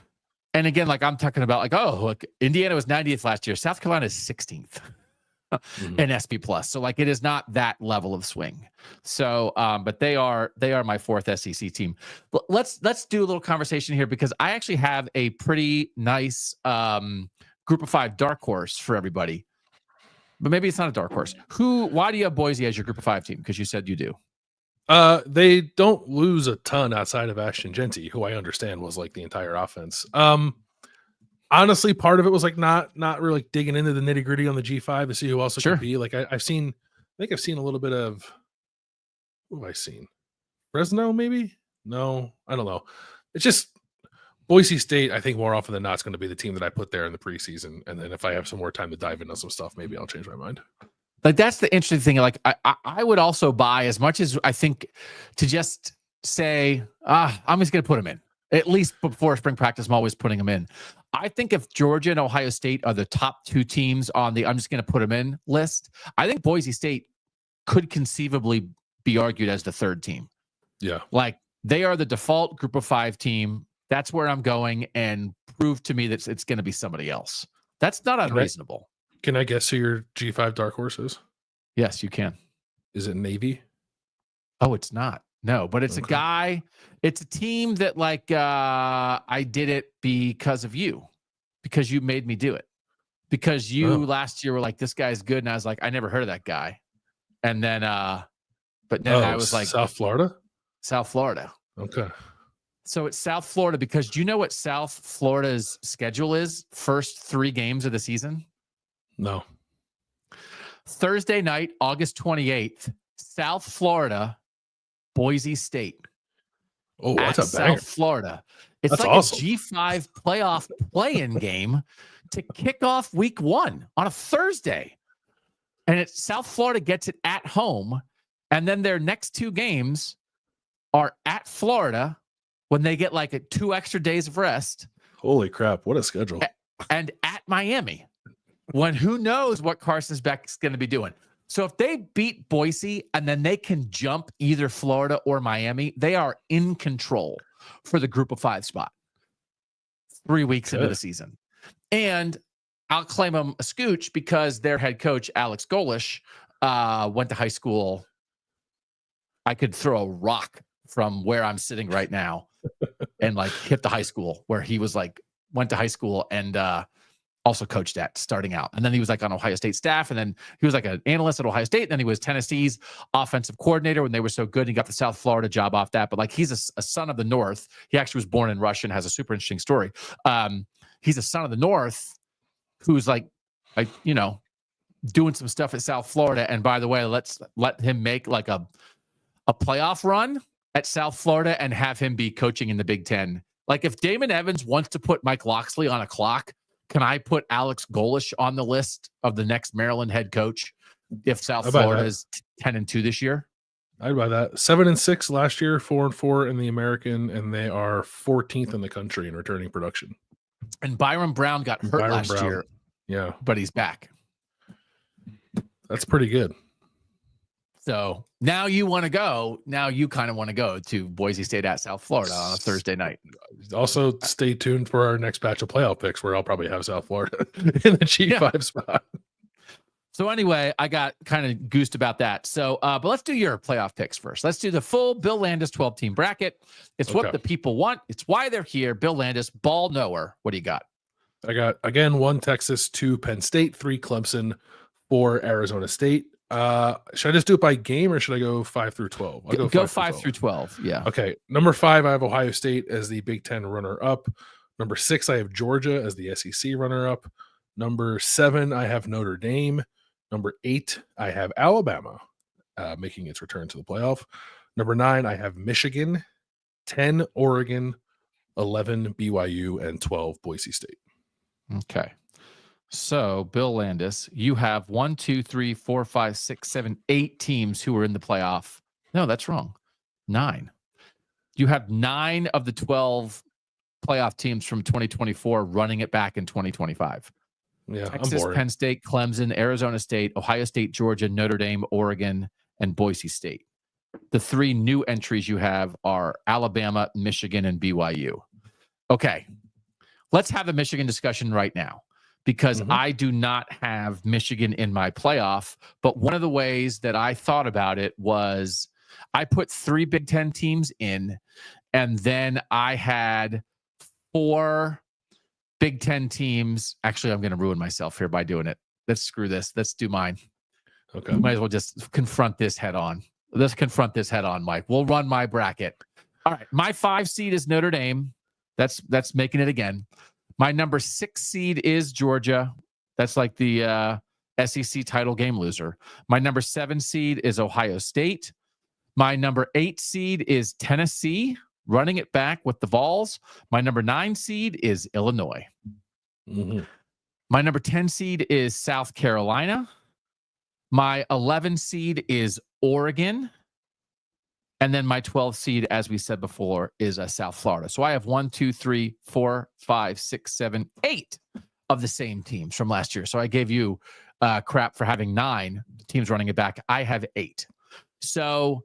And again, like I'm talking about like, oh, look, Indiana was 90th last year. South Carolina is 16th in SP plus. So like, it is not that level of swing. So, but they are my 4th SEC team. But let's do a little conversation here because I actually have a pretty nice group of 5 dark horse for everybody. But maybe it's not a dark horse. Why do you have Boise as your group of 5 team? Because you said you do. They don't lose a ton outside of Ashton Genty, who I understand was like the entire offense. Honestly, part of it was like not really digging into the nitty gritty on the G5 to see who else it could be. Like I've seen a little bit of, what have I seen? Fresno, maybe? No, I don't know. It's just Boise State. I think more often than not, it's going to be the team that I put there in the preseason. And then if I have some more time to dive into some stuff, maybe I'll change my mind. Like that's the interesting thing. Like I would also buy as much as I think to just say, I'm just going to put them in. At least before spring practice, I'm always putting them in. I think if Georgia and Ohio State are the top 2 teams on the I'm just going to put them in list, I think Boise State could conceivably be argued as the 3rd team. Yeah. Like they are the default group of 5 team. That's where I'm going, and prove to me that it's going to be somebody else. That's not unreasonable. Can I guess who your G5 dark horse is? Yes, you can. Is it Navy? Oh, it's not. No, but it's a guy. It's a team that like I did it because of you, because you made me do it, because you last year were like, this guy's good, and I was like, I never heard of that guy, and then but then I was like, South Florida. Okay. So it's South Florida because do you know what South Florida's schedule is? First 3 games of the season. No. Thursday night, August 28th, South Florida, Boise State. Oh, that's a banger. South Florida. It's that's like awesome. A G5 playoff play-in game to kick off week 1 on a Thursday. And South Florida gets it at home. And then their next 2 games are at Florida when they get like 2 extra days of rest. Holy crap. What a schedule. and at Miami, when who knows what Carson Beck's going to be doing. So if they beat Boise and then they can jump either Florida or Miami, they are in control for the group of 5 spot 3 weeks into the season. And I'll claim them a scooch because their head coach, Alex Golish, went to high school. I could throw a rock from where I'm sitting right now and like hit the high school where he was like, went to high school and also coached at starting out. And then he was like on Ohio State staff. And then he was like an analyst at Ohio State. And then he was Tennessee's offensive coordinator when they were so good. He got the South Florida job off that. But like he's a son of the North. He actually was born in Russia and has a super interesting story. He's a son of the North who's like, you know, doing some stuff at South Florida. And by the way, let's let him make like a playoff run at South Florida and have him be coaching in the Big Ten. Like if Damon Evans wants to put Mike Locksley on a clock, can I put Alex Golish on the list of the next Maryland head coach if South Florida is 10-2 this year? I'd buy that. 7-6 last year, 4-4 in the American, and they are 14th in the country in returning production. And Byron Brown got hurt last year. Yeah, but he's back. That's pretty good. So now you want to go. Now you kind of want to go to Boise State at South Florida on a Thursday night. Also, stay tuned for our next batch of playoff picks, where I'll probably have South Florida in the G5 spot. So anyway, I got kind of goosed about that. So, but let's do your playoff picks first. Let's do the full Bill Landis 12-team bracket. It's what the people want. It's why they're here. Bill Landis, ball knower. What do you got? I got, again, 1 Texas, 2 Penn State, 3 Clemson, 4 Arizona State. Should I just do it by game or should I go 5 through 12? I'll go 5 through 12. Yeah. Okay. Number 5, I have Ohio State as the Big Ten runner-up. Number 6, I have Georgia as the SEC runner-up. Number 7, I have Notre Dame. Number 8, I have Alabama making its return to the playoff. Number 9, I have Michigan. 10, Oregon. 11, BYU. And 12, Boise State. Okay. So, Bill Landis, you have 1, 2, 3, 4, 5, 6, 7, 8 teams who are in the playoff. No, that's wrong. 9. You have 9 of the 12 playoff teams from 2024 running it back in 2025. Yeah, Texas, Penn State, Clemson, Arizona State, Ohio State, Georgia, Notre Dame, Oregon, and Boise State. The 3 new entries you have are Alabama, Michigan, and BYU. Okay. Let's have a Michigan discussion right now, because I do not have Michigan in my playoff. But one of the ways that I thought about it was I put 3 Big Ten teams in, and then I had 4 Big Ten teams. Actually, I'm going to ruin myself here by doing it. Let's screw this. Let's do mine. Okay. We might as well just confront this head on. Let's confront this head on, Mike. We'll run my bracket. All right. My 5 seed is Notre Dame. That's making it again. My number 6 seed is Georgia. That's like the SEC title game loser. My number 7 seed is Ohio State. My number 8 seed is Tennessee, running it back with the Vols. My number 9 seed is Illinois. My number 10 seed is South Carolina. My 11 seed is Oregon. And then my 12 seed, as we said before, is South Florida. So I have 1, 2, 3, 4, 5, 6, 7, 8 of the same teams from last year. So I gave you crap for having 9 teams running it back. I have 8. So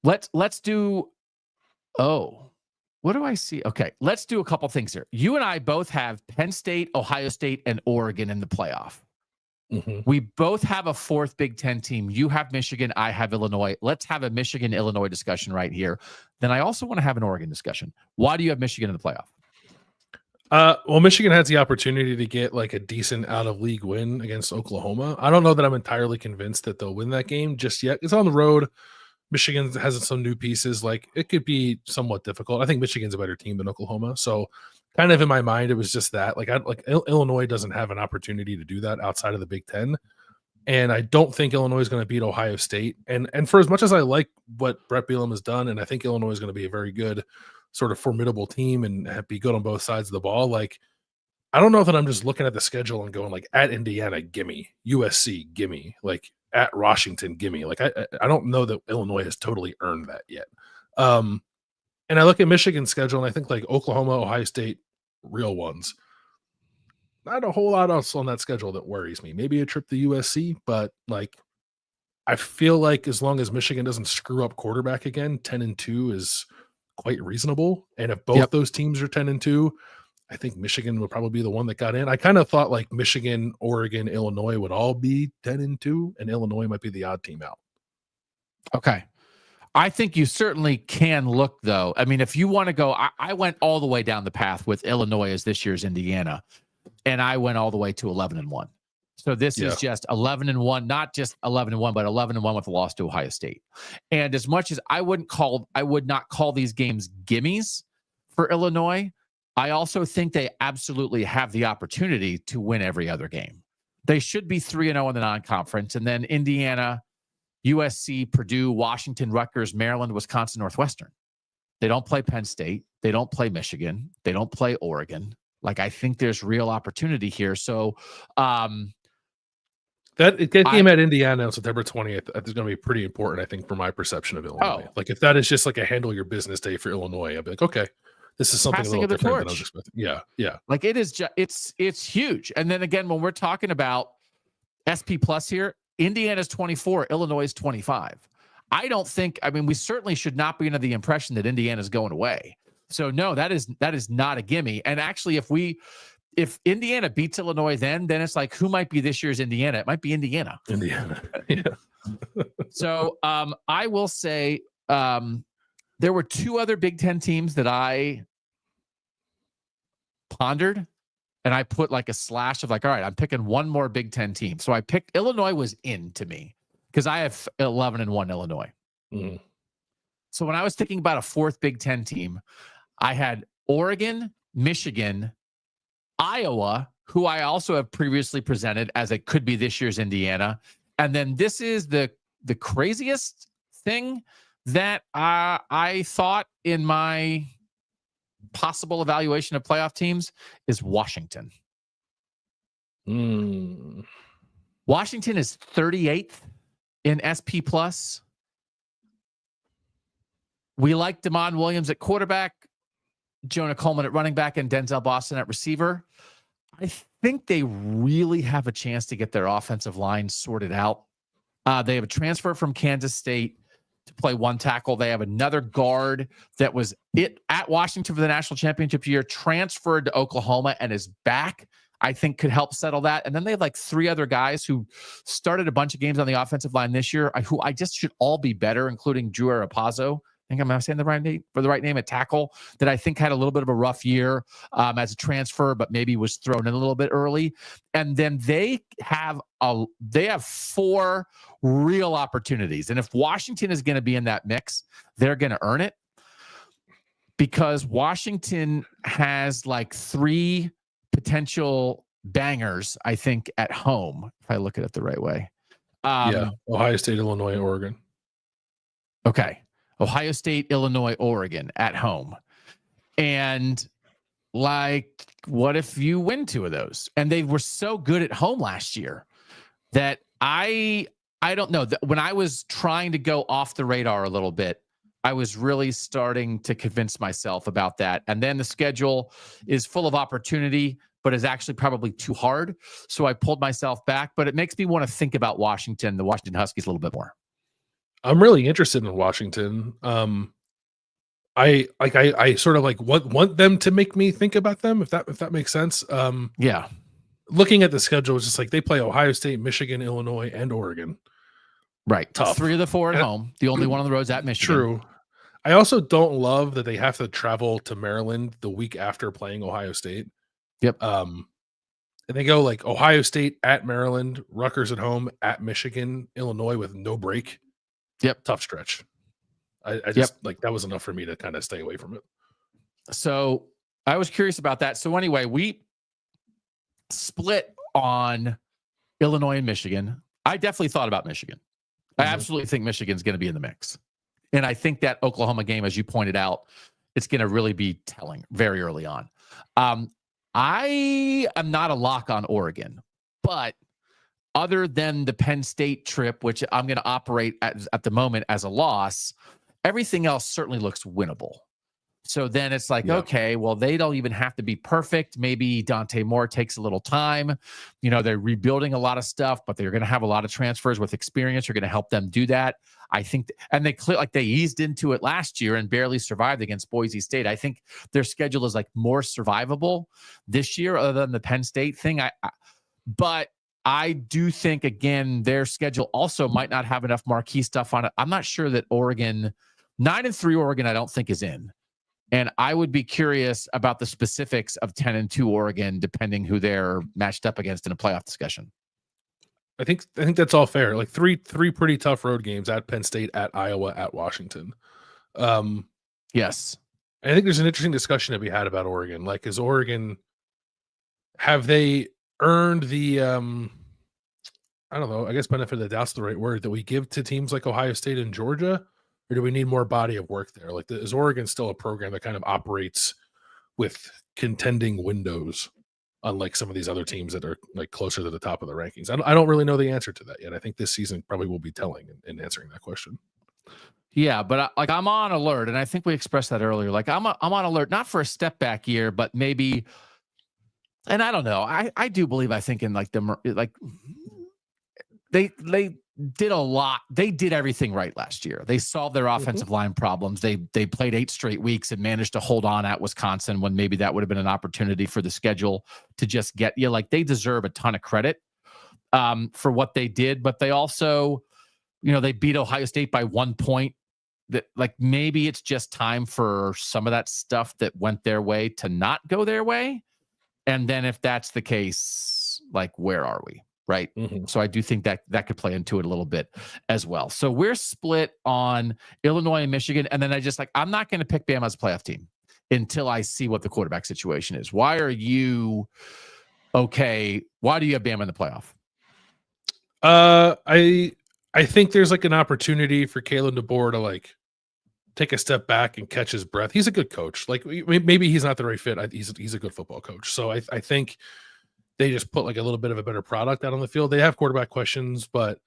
let's do. Oh, what do I see? Okay, let's do a couple things here. You and I both have Penn State, Ohio State, and Oregon in the playoff. We both have a 4th Big Ten team. You have Michigan. I have Illinois. Let's have a Michigan-Illinois discussion right here. Then I also want to have an Oregon discussion. Why do you have Michigan in the playoff? Well, Michigan has the opportunity to get like a decent out-of-league win against Oklahoma. I don't know that I'm entirely convinced that they'll win that game just yet. It's on the road. Michigan has some new pieces. Like, it could be somewhat difficult. I think Michigan's a better team than Oklahoma. So kind of in my mind, it was just that. Like, Illinois doesn't have an opportunity to do that outside of the Big Ten. And I don't think Illinois is going to beat Ohio State. And for as much as I like what Brett Bielema has done, and I think Illinois is going to be a very good, sort of formidable team and be good on both sides of the ball, like, I don't know that I'm just looking at the schedule and going, like, at Indiana, gimme. USC, gimme. Like, at Washington, gimme. Like, I don't know that Illinois has totally earned that yet. And I look at Michigan's schedule, and I think, like, Oklahoma, Ohio State, real ones. Not a whole lot else on that schedule that worries me. Maybe a trip to USC, but like I feel like as long as Michigan doesn't screw up quarterback again, 10-2 is quite reasonable. And if both those teams are 10-2, I think Michigan would probably be the one that got in. I kind of thought like Michigan, Oregon, Illinois would all be 10-2, and Illinois might be the odd team out. Okay. I think you certainly can look, though. I mean, if you want to go, I went all the way down the path with Illinois as this year's Indiana, and I went all the way to 11-1. So this is just 11-1, not just 11-1, but 11-1 with a loss to Ohio State. And as much as I would not call these games gimmies for Illinois, I also think they absolutely have the opportunity to win every other game. They should be 3-0 in the non-conference, and then Indiana, USC, Purdue, Washington, Rutgers, Maryland, Wisconsin, Northwestern. They don't play Penn State. They don't play Michigan. They don't play Oregon. Like, I think there's real opportunity here. So, that game at Indiana on September 20th is going to be pretty important, I think, for my perception of Illinois. Like, if that is just like a handle your business day for Illinois, I'd be like, okay, this is something a little different than I was expecting. Yeah. Like, it is just it's huge. And then again, when we're talking about SP Plus here, Indiana's 24, Illinois is 25. I mean, we certainly should not be under the impression that Indiana's going away. So no, that is not a gimme. And actually, if Indiana beats Illinois, then it's like, who might be this year's Indiana? It might be Indiana. Yeah. So I will say there were two other Big Ten teams that I pondered, and I put like a slash of like, all right, I'm picking one more Big Ten team. So I picked Illinois was in to me because I have 11-1 Illinois. Mm-hmm. So when I was thinking about a fourth Big Ten team, I had Oregon, Michigan, Iowa, who I also have previously presented as it could be this year's Indiana. And then this is the craziest thing that I thought in my possible evaluation of playoff teams is Washington. Washington is 38th in SP Plus. We like Damon Williams at quarterback, Jonah Coleman at running back, and Denzel Boston at receiver. I think they really have a chance to get their offensive line sorted out. They have a transfer from Kansas State to play one tackle. They have another guard that was at Washington for the national championship year, transferred to Oklahoma and is back. I think could help settle that. And then they have like three other guys who started a bunch of games on the offensive line this year, who I just should all be better, including Drew Arapazo. I think I'm saying the right name at tackle, that I think had a little bit of a rough year as a transfer, but maybe was thrown in a little bit early. And then they have four real opportunities. And if Washington is going to be in that mix, they're going to earn it, because Washington has like three potential bangers, I think, at home, if I look at it the right way. Ohio State, Illinois, Oregon. Okay. Ohio State, Illinois, Oregon at home. And like, what if you win two of those? And they were so good at home last year that I don't know. When I was trying to go off the radar a little bit, I was really starting to convince myself about that. And then the schedule is full of opportunity, but is actually probably too hard. So I pulled myself back, but it makes me want to think about the Washington Huskies a little bit more. I'm really interested in Washington. I sort of like want them to make me think about them, if that makes sense. Yeah. Looking at the schedule, it's just like they play Ohio State, Michigan, Illinois, and Oregon. Right. Tough. 3 of the 4 at home. The only one on the road is at Michigan. True. I also don't love that they have to travel to Maryland the week after playing Ohio State. Yep. And they go like Ohio State at Maryland, Rutgers at home, at Michigan, Illinois with no break. Yep. Tough stretch. I just like that was enough for me to kind of stay away from it. So I was curious about that. So anyway, we split on Illinois and Michigan. I definitely thought about Michigan. I absolutely think Michigan's going to be in the mix. And I think that Oklahoma game, as you pointed out, it's going to really be telling very early on. I am not a lock on Oregon, but other than the Penn State trip, which I'm going to operate at the moment as a loss, everything else certainly looks winnable. So then it's like, Yeah. okay, well, they don't even have to be perfect. Maybe Dante Moore takes a little time. They're rebuilding a lot of stuff, but they're going to have a lot of transfers with experience. You're going to help them do that. I think, and they eased into it last year and barely survived against Boise State. I think their schedule is like more survivable this year, other than the Penn State thing. But I do think, again, their schedule also might not have enough marquee stuff on it. I'm not sure that Oregon, 9-3 Oregon, I don't think is in. And I would be curious about the specifics of 10-2 Oregon, depending who they're matched up against in a playoff discussion. I think that's all fair. Like three pretty tough road games at Penn State, at Iowa, at Washington. Yes. I think there's an interesting discussion to be had about Oregon. Like, is Oregon, have they earned the I don't know, I guess benefit of the doubt's the right word, that we give to teams like Ohio State and Georgia, or do we need more body of work there? Like, is Oregon still a program that kind of operates with contending windows, unlike some of these other teams that are like closer to the top of the rankings? I don't really know the answer to that yet. I think this season probably will be telling in answering that question. Yeah, but I'm on alert, and I think we expressed that earlier. Like I'm on alert, not for a step back year, but maybe. And I don't know. I do believe. I think in like they did a lot. They did everything right last year. They solved their offensive line problems. They played 8 straight weeks and managed to hold on at Wisconsin when maybe that would have been an opportunity for the schedule to just get you. Like, they deserve a ton of credit for what they did, but they also, they beat Ohio State by 1 point. That, like, maybe it's just time for some of that stuff that went their way to not go their way. And then if that's the case, like, where are we? Right. So I do think that could play into it a little bit as well. So we're split on Illinois and Michigan. And then I'm not going to pick Bama as a playoff team until I see what the quarterback situation is. Why are you okay? Why do you have Bama in the playoff? I think there's like an opportunity for Kalen DeBoer to like take a step back and catch his breath. He's a good coach. Like, maybe he's not the right fit. He's a good football coach. So I think they just put like a little bit of a better product out on the field. They have quarterback questions, but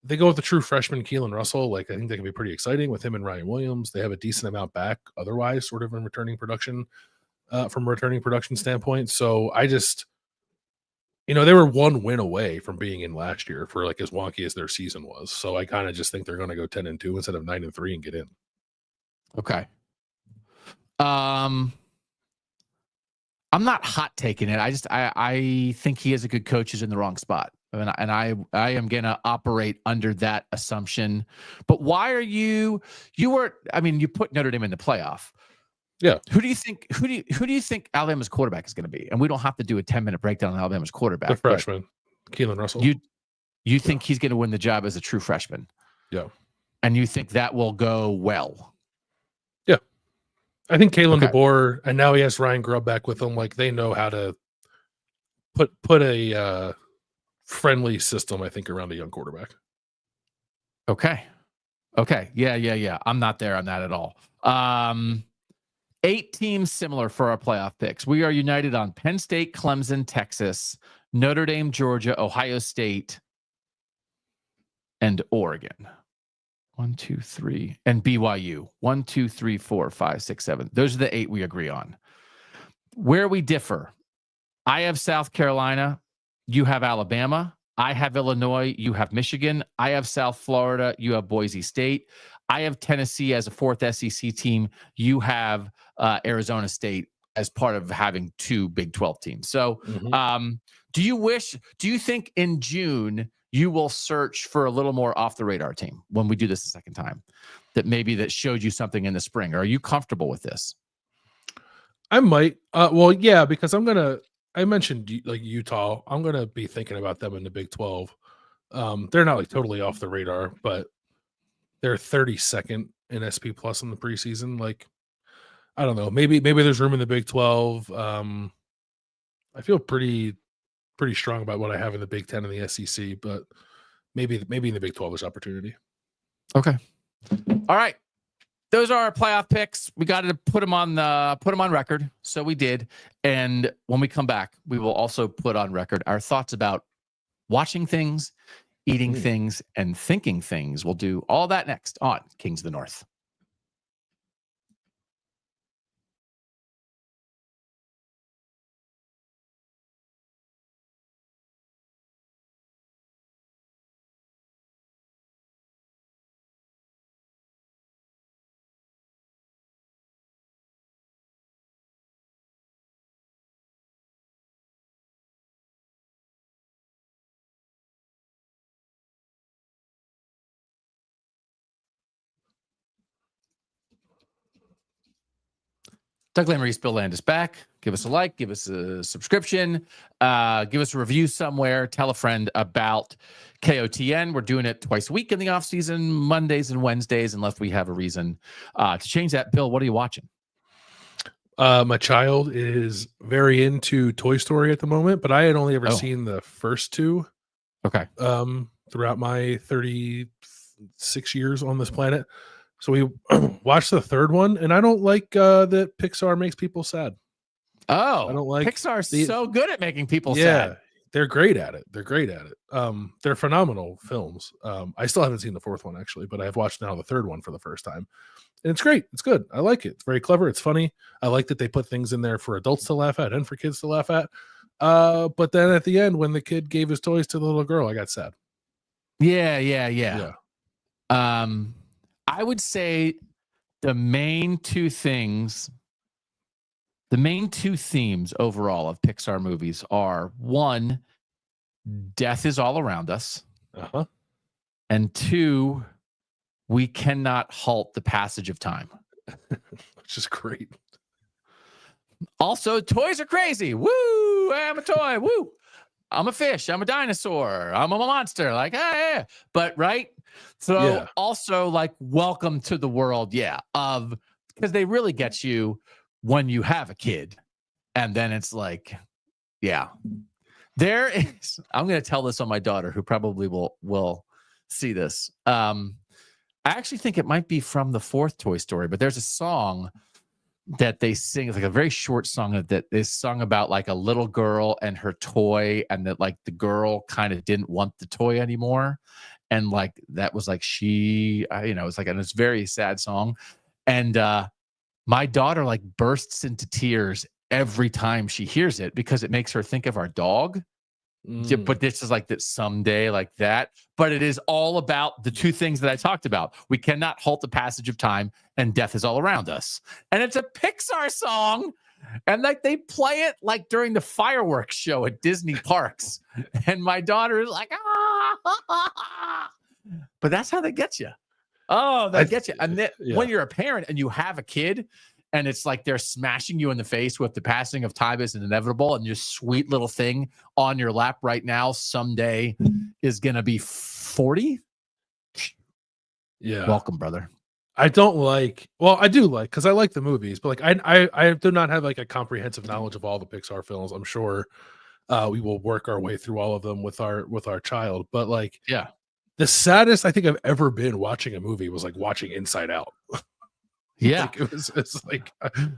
they go with the true freshman Keelan Russell. Like, I think they can be pretty exciting with him and Ryan Williams. They have a decent amount back otherwise, sort of in returning production, from a returning production standpoint. So I just, they were 1 win away from being in last year, for like as wonky as their season was. So I kind of just think they're going to go 10-2 instead of 9-3 and get in. Okay. I'm not hot taking it. I think he is a good coach who's in the wrong spot. And I am going to operate under that assumption. But why are you put Notre Dame in the playoff. Yeah. Who do you think Alabama's quarterback is going to be? And we don't have to do a 10-minute breakdown on Alabama's quarterback. The freshman, Keelan Russell. You think he's going to win the job as a true freshman? Yeah. And you think that will go well? Yeah. I think Kalen DeBoer, and now he has Ryan Grubb back with him. Like, they know how to put a friendly system, I think, around a young quarterback. Okay. Yeah. I'm not there on that at all. 8 teams similar for our playoff picks. We are united on Penn State, Clemson, Texas, Notre Dame, Georgia, Ohio State, and Oregon. 1, 2, 3, and BYU. 1, 2, 3, 4, 5, 6, 7. Those are the 8 we agree on. Where we differ, I have South Carolina. You have Alabama. I have Illinois. You have Michigan. I have South Florida. You have Boise State. I have Tennessee as a 4th SEC team. You have Arizona State as part of having 2 Big 12 teams. So do you think in June you will search for a little more off the radar team when we do this a second time that showed you something in the spring? Or are you comfortable with this? I might. Well, yeah, because I mentioned like Utah. I'm going to be thinking about them in the Big 12. They're not like totally off the radar, but they're 32nd in SP Plus in the preseason. Like, I don't know. Maybe there's room in the Big 12. I feel pretty strong about what I have in the Big 10 and the SEC, but maybe in the Big 12 there's opportunity. Okay. All right. Those are our playoff picks. We got to put them on record. So we did. And when we come back, we will also put on record our thoughts about watching things, eating things, and thinking things. We'll do all that next on Kings of the North. Doug Lesmerises, Bill Landis back. Give us a like, give us a subscription, give us a review somewhere. Tell a friend about KOTN. We're doing it twice a week in the off season, Mondays and Wednesdays, unless we have a reason to change that. Bill, what are you watching? My child is very into Toy Story at the moment, but I had only ever seen the first two. Okay. Throughout my 36 years on this planet. So we watched the third one, and I don't like that Pixar makes people sad. Oh, I don't like Pixar's so good at making people sad. They're great at it. They're phenomenal films. I still haven't seen the fourth one actually, but I've watched now the third one for the first time. And it's great. It's good. I like it. It's very clever. It's funny. I like that they put things in there for adults to laugh at and for kids to laugh at. But then at the end, when the kid gave his toys to the little girl, I got sad. Yeah. I would say the main two themes overall of Pixar movies are, one, death is all around us. And two, we cannot halt the passage of time. Which is great. Also, toys are crazy. Woo! I'm a toy. Woo! I'm a fish. I'm a dinosaur. I'm a monster. Like, hey. But right. So also like, welcome to the world. Yeah. Because they really get you when you have a kid. And then it's like, yeah, there is, I'm going to tell this on my daughter who probably will see this. I actually think it might be from the fourth Toy Story, but there's a song that they sing. It's like a very short song that is sung about like a little girl and her toy, and that like the girl kind of didn't want the toy anymore. And like, that was like, it's like, and it's a very sad song. And my daughter like bursts into tears every time she hears it because it makes her think of our dog. But this is like that someday like that. But it is all about the two things that I talked about. We cannot halt the passage of time, and death is all around us. And it's a Pixar song. And like they play it like during the fireworks show at Disney parks. And my daughter is like, ah. But that's how they get you. Oh, they get you. And then when you're a parent and you have a kid, and it's like they're smashing you in the face with the passing of time is inevitable, and your sweet little thing on your lap right now someday is going to be 40. Yeah. Welcome, brother. I do like, because I like the movies, but like I do not have like a comprehensive knowledge of all the Pixar films. I'm sure we will work our way through all of them with our child. But like, the saddest I think I've ever been watching a movie was like watching Inside Out. Yeah, like it's like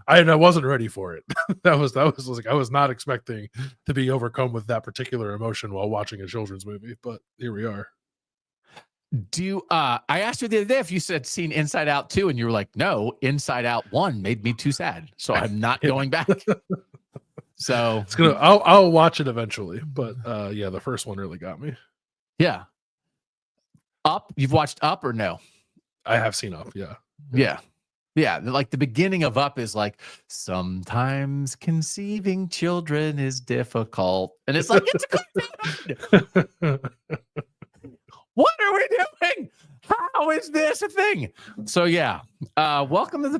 I wasn't ready for it. that was like I was not expecting to be overcome with that particular emotion while watching a children's movie, but here we are. I asked you the other day if you said seen Inside Out 2, and you were like, no, Inside Out 1 made me too sad, so I'm not going back. So it's I'll watch it eventually, but the first one really got me. Yeah. Up, you've watched Up or no? I have seen Up, Yeah, like the beginning of Up is like, sometimes conceiving children is difficult. And it's like, it's a cartoon. What are we doing? How is this a thing? So yeah, welcome to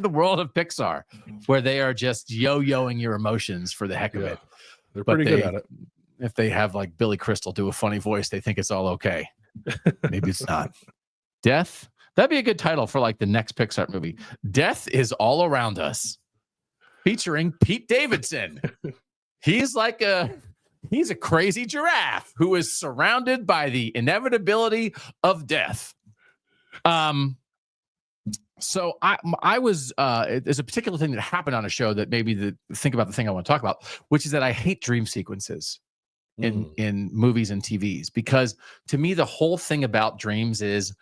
the world of Pixar, where they are just yo-yoing your emotions for the heck of it. They're pretty good at it. If they have like Billy Crystal do a funny voice, they think it's all okay. Maybe it's not. Death. That'd be a good title for like the next Pixar movie. Death is all around us, featuring Pete Davidson. He's a crazy giraffe who is surrounded by the inevitability of death. So I was there's a particular thing that happened on a show that maybe think about the thing I want to talk about, which is that I hate dream sequences in movies and TVs, because to me the whole thing about dreams is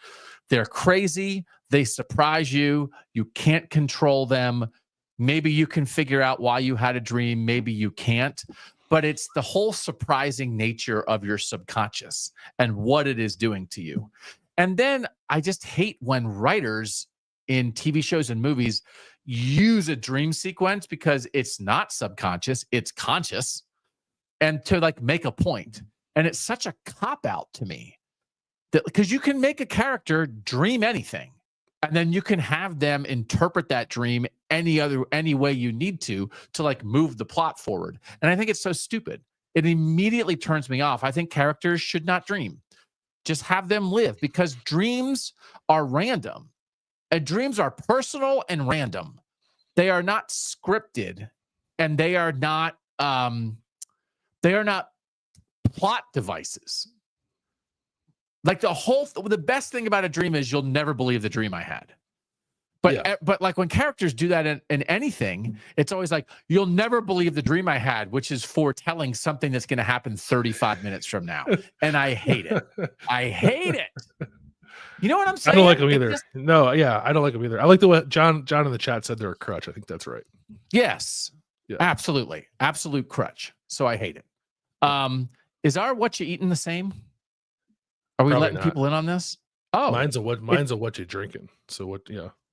they're crazy, they surprise you, you can't control them. Maybe you can figure out why you had a dream, maybe you can't, but it's the whole surprising nature of your subconscious and what it is doing to you. And then I just hate when writers in TV shows and movies use a dream sequence, because it's not subconscious, it's conscious, and to like make a point. And it's such a cop-out to me, that because you can make a character dream anything, and then you can have them interpret that dream any way you need to like move the plot forward. And I think it's so stupid. It immediately turns me off. I think characters should not dream. Just have them live, because dreams are random. And dreams are personal and random. They are not scripted, and they are not plot devices. Like the best thing about a dream is you'll never believe the dream I had. But like when characters do that in anything, it's always like, you'll never believe the dream I had, which is foretelling something that's going to happen 35 minutes from now. And I hate it. I hate it. You know what I'm saying? I don't like them either. I don't like them either. I like the way John in the chat said they're a crutch. I think that's right. Yes. Yeah. Absolutely. Absolute crutch. So I hate it. Is our What You Eating the same? Are we letting people in on this? Oh, mine's a what you drinking. So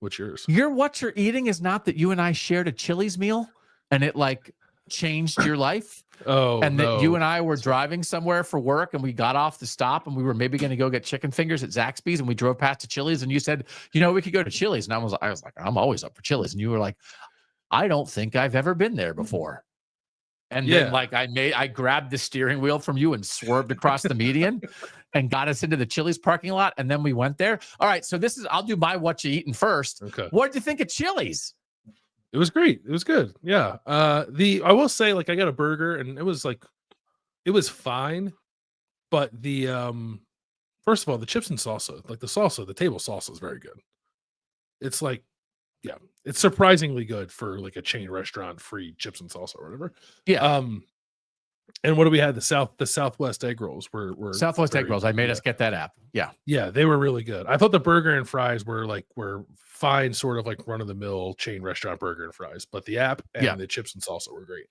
what's yours? Your what you're eating is not that you and I shared a Chili's meal and it like changed your life. That you and I were driving somewhere for work and we got off the stop and we were maybe going to go get chicken fingers at Zaxby's and we drove past to Chili's and you said, we could go to Chili's. And I was like, I'm always up for Chili's. And you were like, I don't think I've ever been there before. And then like I grabbed the steering wheel from you and swerved across the median and got us into the Chili's parking lot. And then we went there. All right. So I'll do my What You Eating first. Okay. What did you think of Chili's? It was great. It was good. Yeah. I will say, like, I got a burger and it was fine. But first of all, the chips and salsa, like the table salsa is very good. It's like, it's surprisingly good for like a chain restaurant, free chips and salsa or whatever. Yeah. And what do we have? The Southwest egg rolls were Southwest egg rolls. I made us get that app. Yeah. Yeah, they were really good. I thought the burger and fries were fine, sort of like run of the mill chain restaurant burger and fries, but the app and the chips and salsa were great.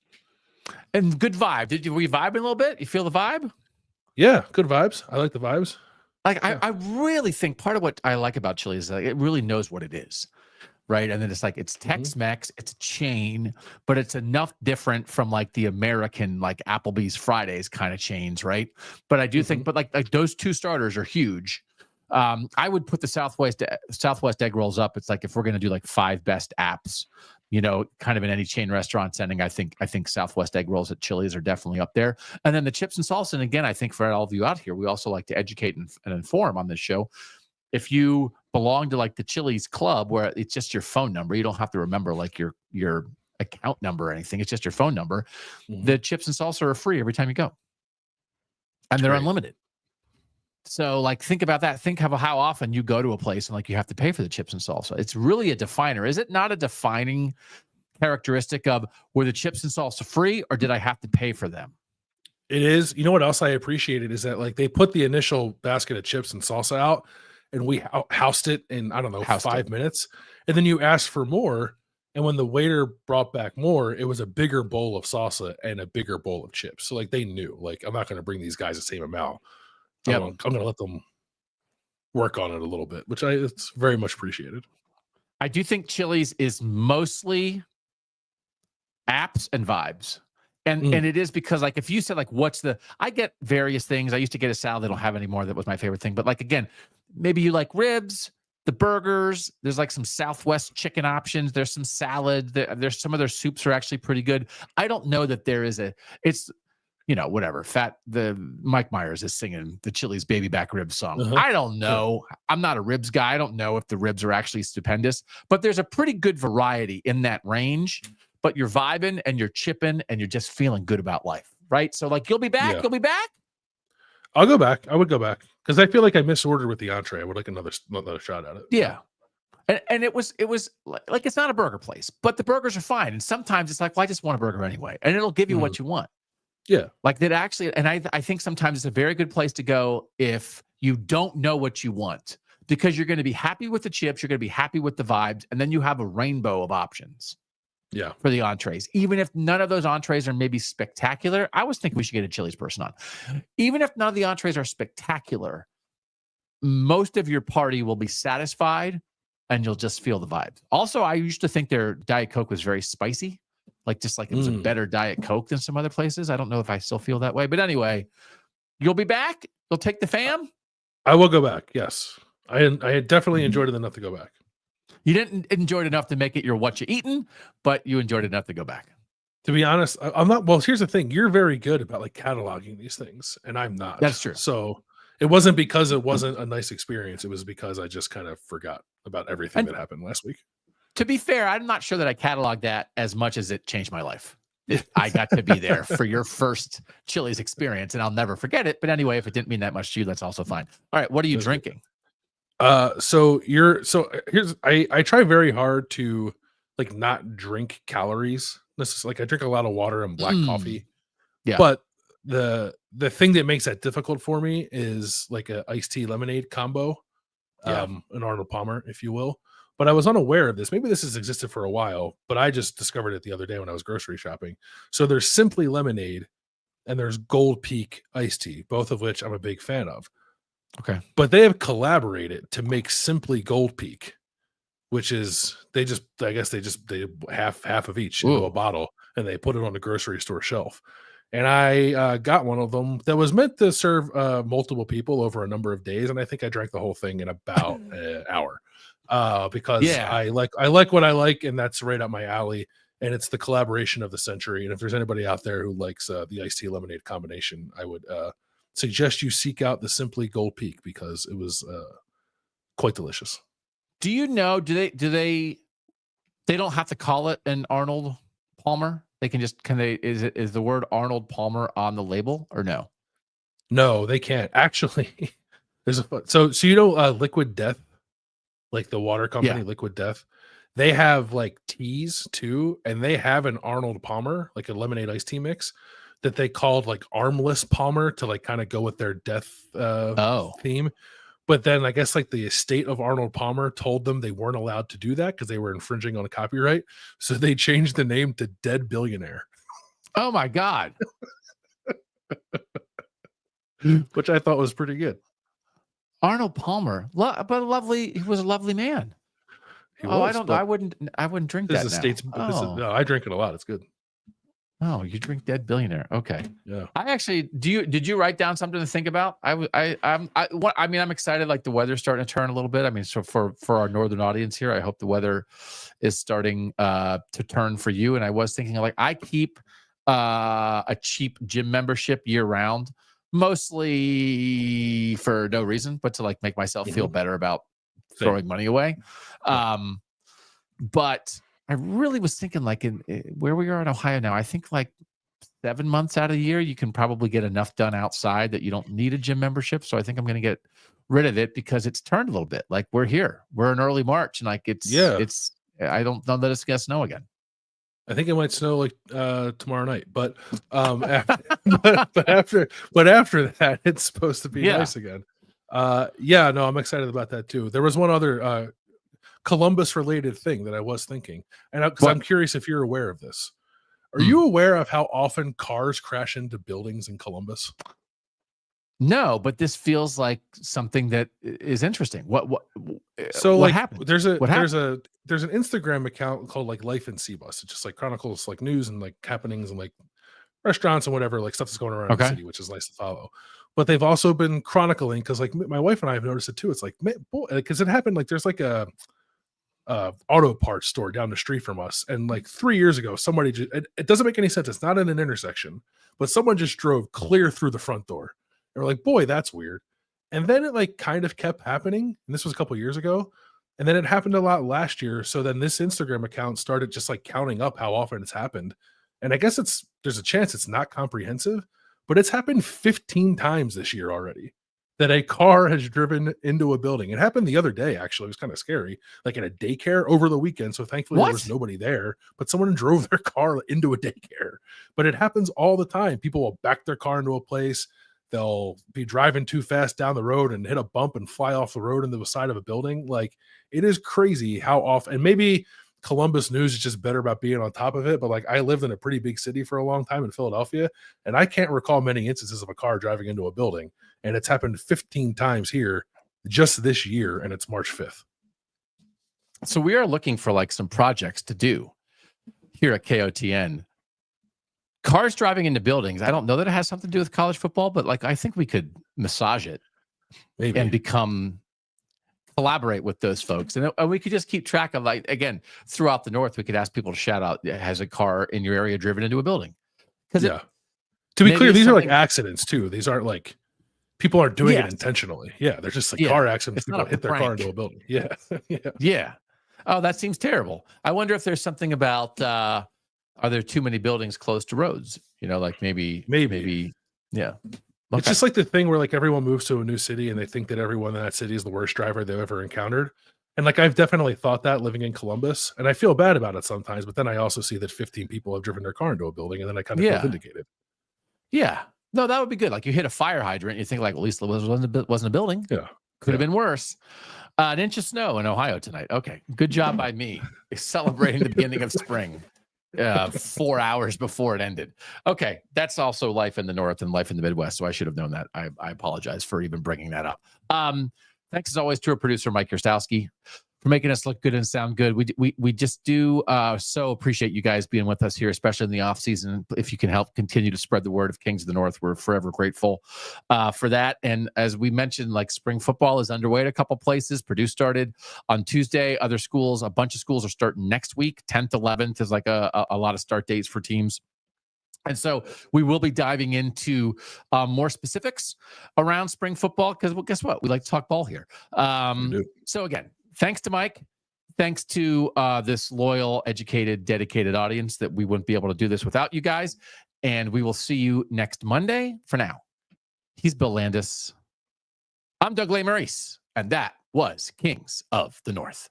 And good vibe. Were you vibing a little bit? You feel the vibe? Yeah, good vibes. I like the vibes. Like I really think part of what I like about Chili's is like it really knows what it is. Right. And then it's like, it's Tex-Mex, it's a chain, but it's enough different from like the American, like Applebee's Fridays kind of chains. Right. But I do think, but like those two starters are huge. I would put the Southwest egg rolls up. It's like, if we're going to do like 5 best apps, kind of in any chain restaurant setting, I think Southwest egg rolls at Chili's are definitely up there. And then the chips and salsa. And again, I think for all of you out here, we also like to educate and inform on this show. If you belong to like the Chili's club where it's just your phone number, you don't have to remember like your account number or anything. It's just your phone number. The chips and salsa are free every time you go. And they're unlimited. So like, think about that. Think of how often you go to a place and like you have to pay for the chips and salsa. It's really a definer. Is it not a defining characteristic of, were the chips and salsa free or did I have to pay for them? It is. You know what else I appreciated is that like they put the initial basket of chips and salsa out and we housed it in, I don't know, 5 minutes. And then you asked for more. And when the waiter brought back more, it was a bigger bowl of salsa and a bigger bowl of chips. So like they knew, like, I'm not going to bring these guys the same amount. I'm going to let them work on it a little bit, which it's very much appreciated. I do think Chili's is mostly apps and vibes. And it is because like, if you said like, I get various things. I used to get a salad. They don't have anymore. That was my favorite thing. But like, again, maybe you like ribs, the burgers, there's like some Southwest chicken options. There's some salad. There's some of their soups are actually pretty good. I don't know that there is it's, whatever. Mike Myers is singing the Chili's baby back ribs song. I don't know. I'm not a ribs guy. I don't know if the ribs are actually stupendous, but there's a pretty good variety in that range. But you're vibing and you're chipping and you're just feeling good about life, right? So like, you'll be back. Yeah. You'll be back. I'll go back. I would go back because I feel like I misordered with the entree. I would like another shot at it. Yeah, and it was like, it's not a burger place, but the burgers are fine. And sometimes it's like, well, I just want a burger anyway, and it'll give you what you want. Yeah, like that actually. And I think sometimes it's a very good place to go if you don't know what you want, because you're going to be happy with the chips, you're going to be happy with the vibes, and then you have a rainbow of options. Yeah, for the entrees. Even if none of those entrees are maybe spectacular, I was thinking we should get a Chili's person on. Even if none of the entrees are spectacular, most of your party will be satisfied and you'll just feel the vibe. Also, I used to think their Diet Coke was very spicy. Like just like it was a better Diet Coke than some other places. I don't know if I still feel that way. But anyway, you'll be back? You'll take the fam? I will go back, yes. I definitely enjoyed it enough to go back. You didn't enjoy it enough to make it your what you eaten, but you enjoyed it enough to go back. To be honest, I'm not. Well, here's the thing: you're very good about like cataloging these things, and I'm not. That's true. So it wasn't because it wasn't a nice experience. It was because I just kind of forgot about everything that happened last week. To be fair, I'm not sure that I cataloged that as much as it changed my life. I got to be there for your first Chili's experience, and I'll never forget it. But anyway, if it didn't mean that much to you, that's also fine. All right, what are you drinking? So here's I try very hard to like not drink calories. This is like I drink a lot of water and black coffee. Yeah. But the thing that makes that difficult for me is like a iced tea lemonade combo, an Arnold Palmer, if you will. But I was unaware of this. Maybe this has existed for a while, but I just discovered it the other day when I was grocery shopping. So there's Simply Lemonade and there's Gold Peak iced tea, both of which I'm a big fan of. Okay. But they have collaborated to make Simply Gold Peak, which is they half of each into a bottle and they put it on the grocery store shelf. And I got one of them that was meant to serve multiple people over a number of days, and I think I drank the whole thing in about an hour because I like what I like, and that's right up my alley. And it's the collaboration of the century. And if there's anybody out there who likes the iced tea lemonade combination, I would suggest you seek out the Simply Gold Peak because it was quite delicious. Do you know? Do they don't have to call it an Arnold Palmer? They can just is the word Arnold Palmer on the label or no? No, they can't. Actually, there's Liquid Death, like the water company, Liquid Death. They have like teas too, and they have an Arnold Palmer, like a lemonade iced tea mix that they called like Armless Palmer to like kind of go with their death theme. But then I guess like the estate of Arnold Palmer told them they weren't allowed to do that because they were infringing on a copyright. So they changed the name to Dead Billionaire. Oh my God. Which I thought was pretty good. Arnold Palmer, but he was a lovely man. I wouldn't drink that now. No, I drink it a lot. It's good. Oh, you drink Dead Billionaire. Okay. Yeah. I actually did you write down something to think about? I'm excited, like the weather's starting to turn a little bit. I mean, so for our northern audience here, I hope the weather is starting to turn for you. And I was thinking like I keep a cheap gym membership year round, mostly for no reason, but to like make myself feel better about throwing money away. But I really was thinking like in where we are in Ohio now, I think like 7 months out of the year, you can probably get enough done outside that you don't need a gym membership. So I think I'm going to get rid of it because it's turned a little bit. Like we're in early March and like I don't know that it's going to snow again. I think it might snow like tomorrow night, but after that, it's supposed to be nice again. No, I'm excited about that too. There was one other Columbus related thing that I was thinking, and I'm curious if you're aware of this. Are you aware of how often cars crash into buildings in Columbus? No, but this feels like something that is interesting. What happened? There's an Instagram account called like Life in Cbus. It just like chronicles like news and like happenings and like restaurants and whatever, like stuff that's going around in the city, which is nice to follow. But they've also been chronicling because like my wife and I have noticed it too. It's like, because it happened like there's like a auto parts store down the street from us, and like 3 years ago somebody it doesn't make any sense, it's not in an intersection, but someone just drove clear through the front door, and we're like, boy, that's weird. And then it like kind of kept happening, and this was a couple years ago, and then it happened a lot last year. So then this Instagram account started just like counting up how often it's happened, and I guess there's a chance it's not comprehensive, but it's happened 15 times this year already that a car has driven into a building. It happened the other day, actually. It was kind of scary, like in a daycare over the weekend. So thankfully there was nobody there, but someone drove their car into a daycare. But it happens all the time. People will back their car into a place. They'll be driving too fast down the road and hit a bump and fly off the road into the side of a building. Like, it is crazy how often, and maybe Columbus news is just better about being on top of it. But like, I lived in a pretty big city for a long time in Philadelphia, and I can't recall many instances of a car driving into a building. And it's happened 15 times here just this year, and it's March 5th. So we are looking for like some projects to do here at KOTN. Cars driving into buildings. I don't know that it has something to do with college football, but like I think we could massage it and become collaborate with those folks, and we could just keep track of, like, again, throughout the North, we could ask people to shout out, has a car in your area driven into a building? Because Yeah. To be maybe clear, it's these are like something- accidents too. These aren't like people aren't doing it Yes. intentionally. Yeah, they're just like Yeah. car accidents. It's not People a hit their car prank. into a building. Yeah. Yeah. Yeah. Oh, that seems terrible. I wonder if there's something about, are there too many buildings close to roads? You know, like maybe. Yeah. It's just like the thing where like everyone moves to a new city and they think that everyone in that city is the worst driver they've ever encountered. And like I've definitely thought that living in Columbus, and I feel bad about it sometimes, but then I also see that 15 people have driven their car into a building, and then I kind of feel vindicated. Yeah. No, that would be good. Like you hit a fire hydrant, you think like, well, at least it wasn't a building. Yeah. Could have been worse. An inch of snow in Ohio tonight. Okay. Good job by me celebrating the beginning of spring 4 hours before it ended. Okay. That's also life in the North and life in the Midwest. So I should have known that. I apologize for even bringing that up. Thanks as always to our producer, Mike Yerstowski, for making us look good and sound good. We just do so appreciate you guys being with us here, especially in the off season. If you can help continue to spread the word of Kings of the North, we're forever grateful for that. And as we mentioned, like spring football is underway at a couple places. Purdue started on Tuesday. Other schools, a bunch of schools are starting next week. 10th, 11th is like a lot of start dates for teams. And so we will be diving into more specifics around spring football because, well, guess what? We like to talk ball here. So again, thanks to Mike. Thanks to this loyal, educated, dedicated audience that we wouldn't be able to do this without you guys. And we will see you next Monday. For now, he's Bill Landis. I'm Doug Lesmerises, and that was Kings of the North.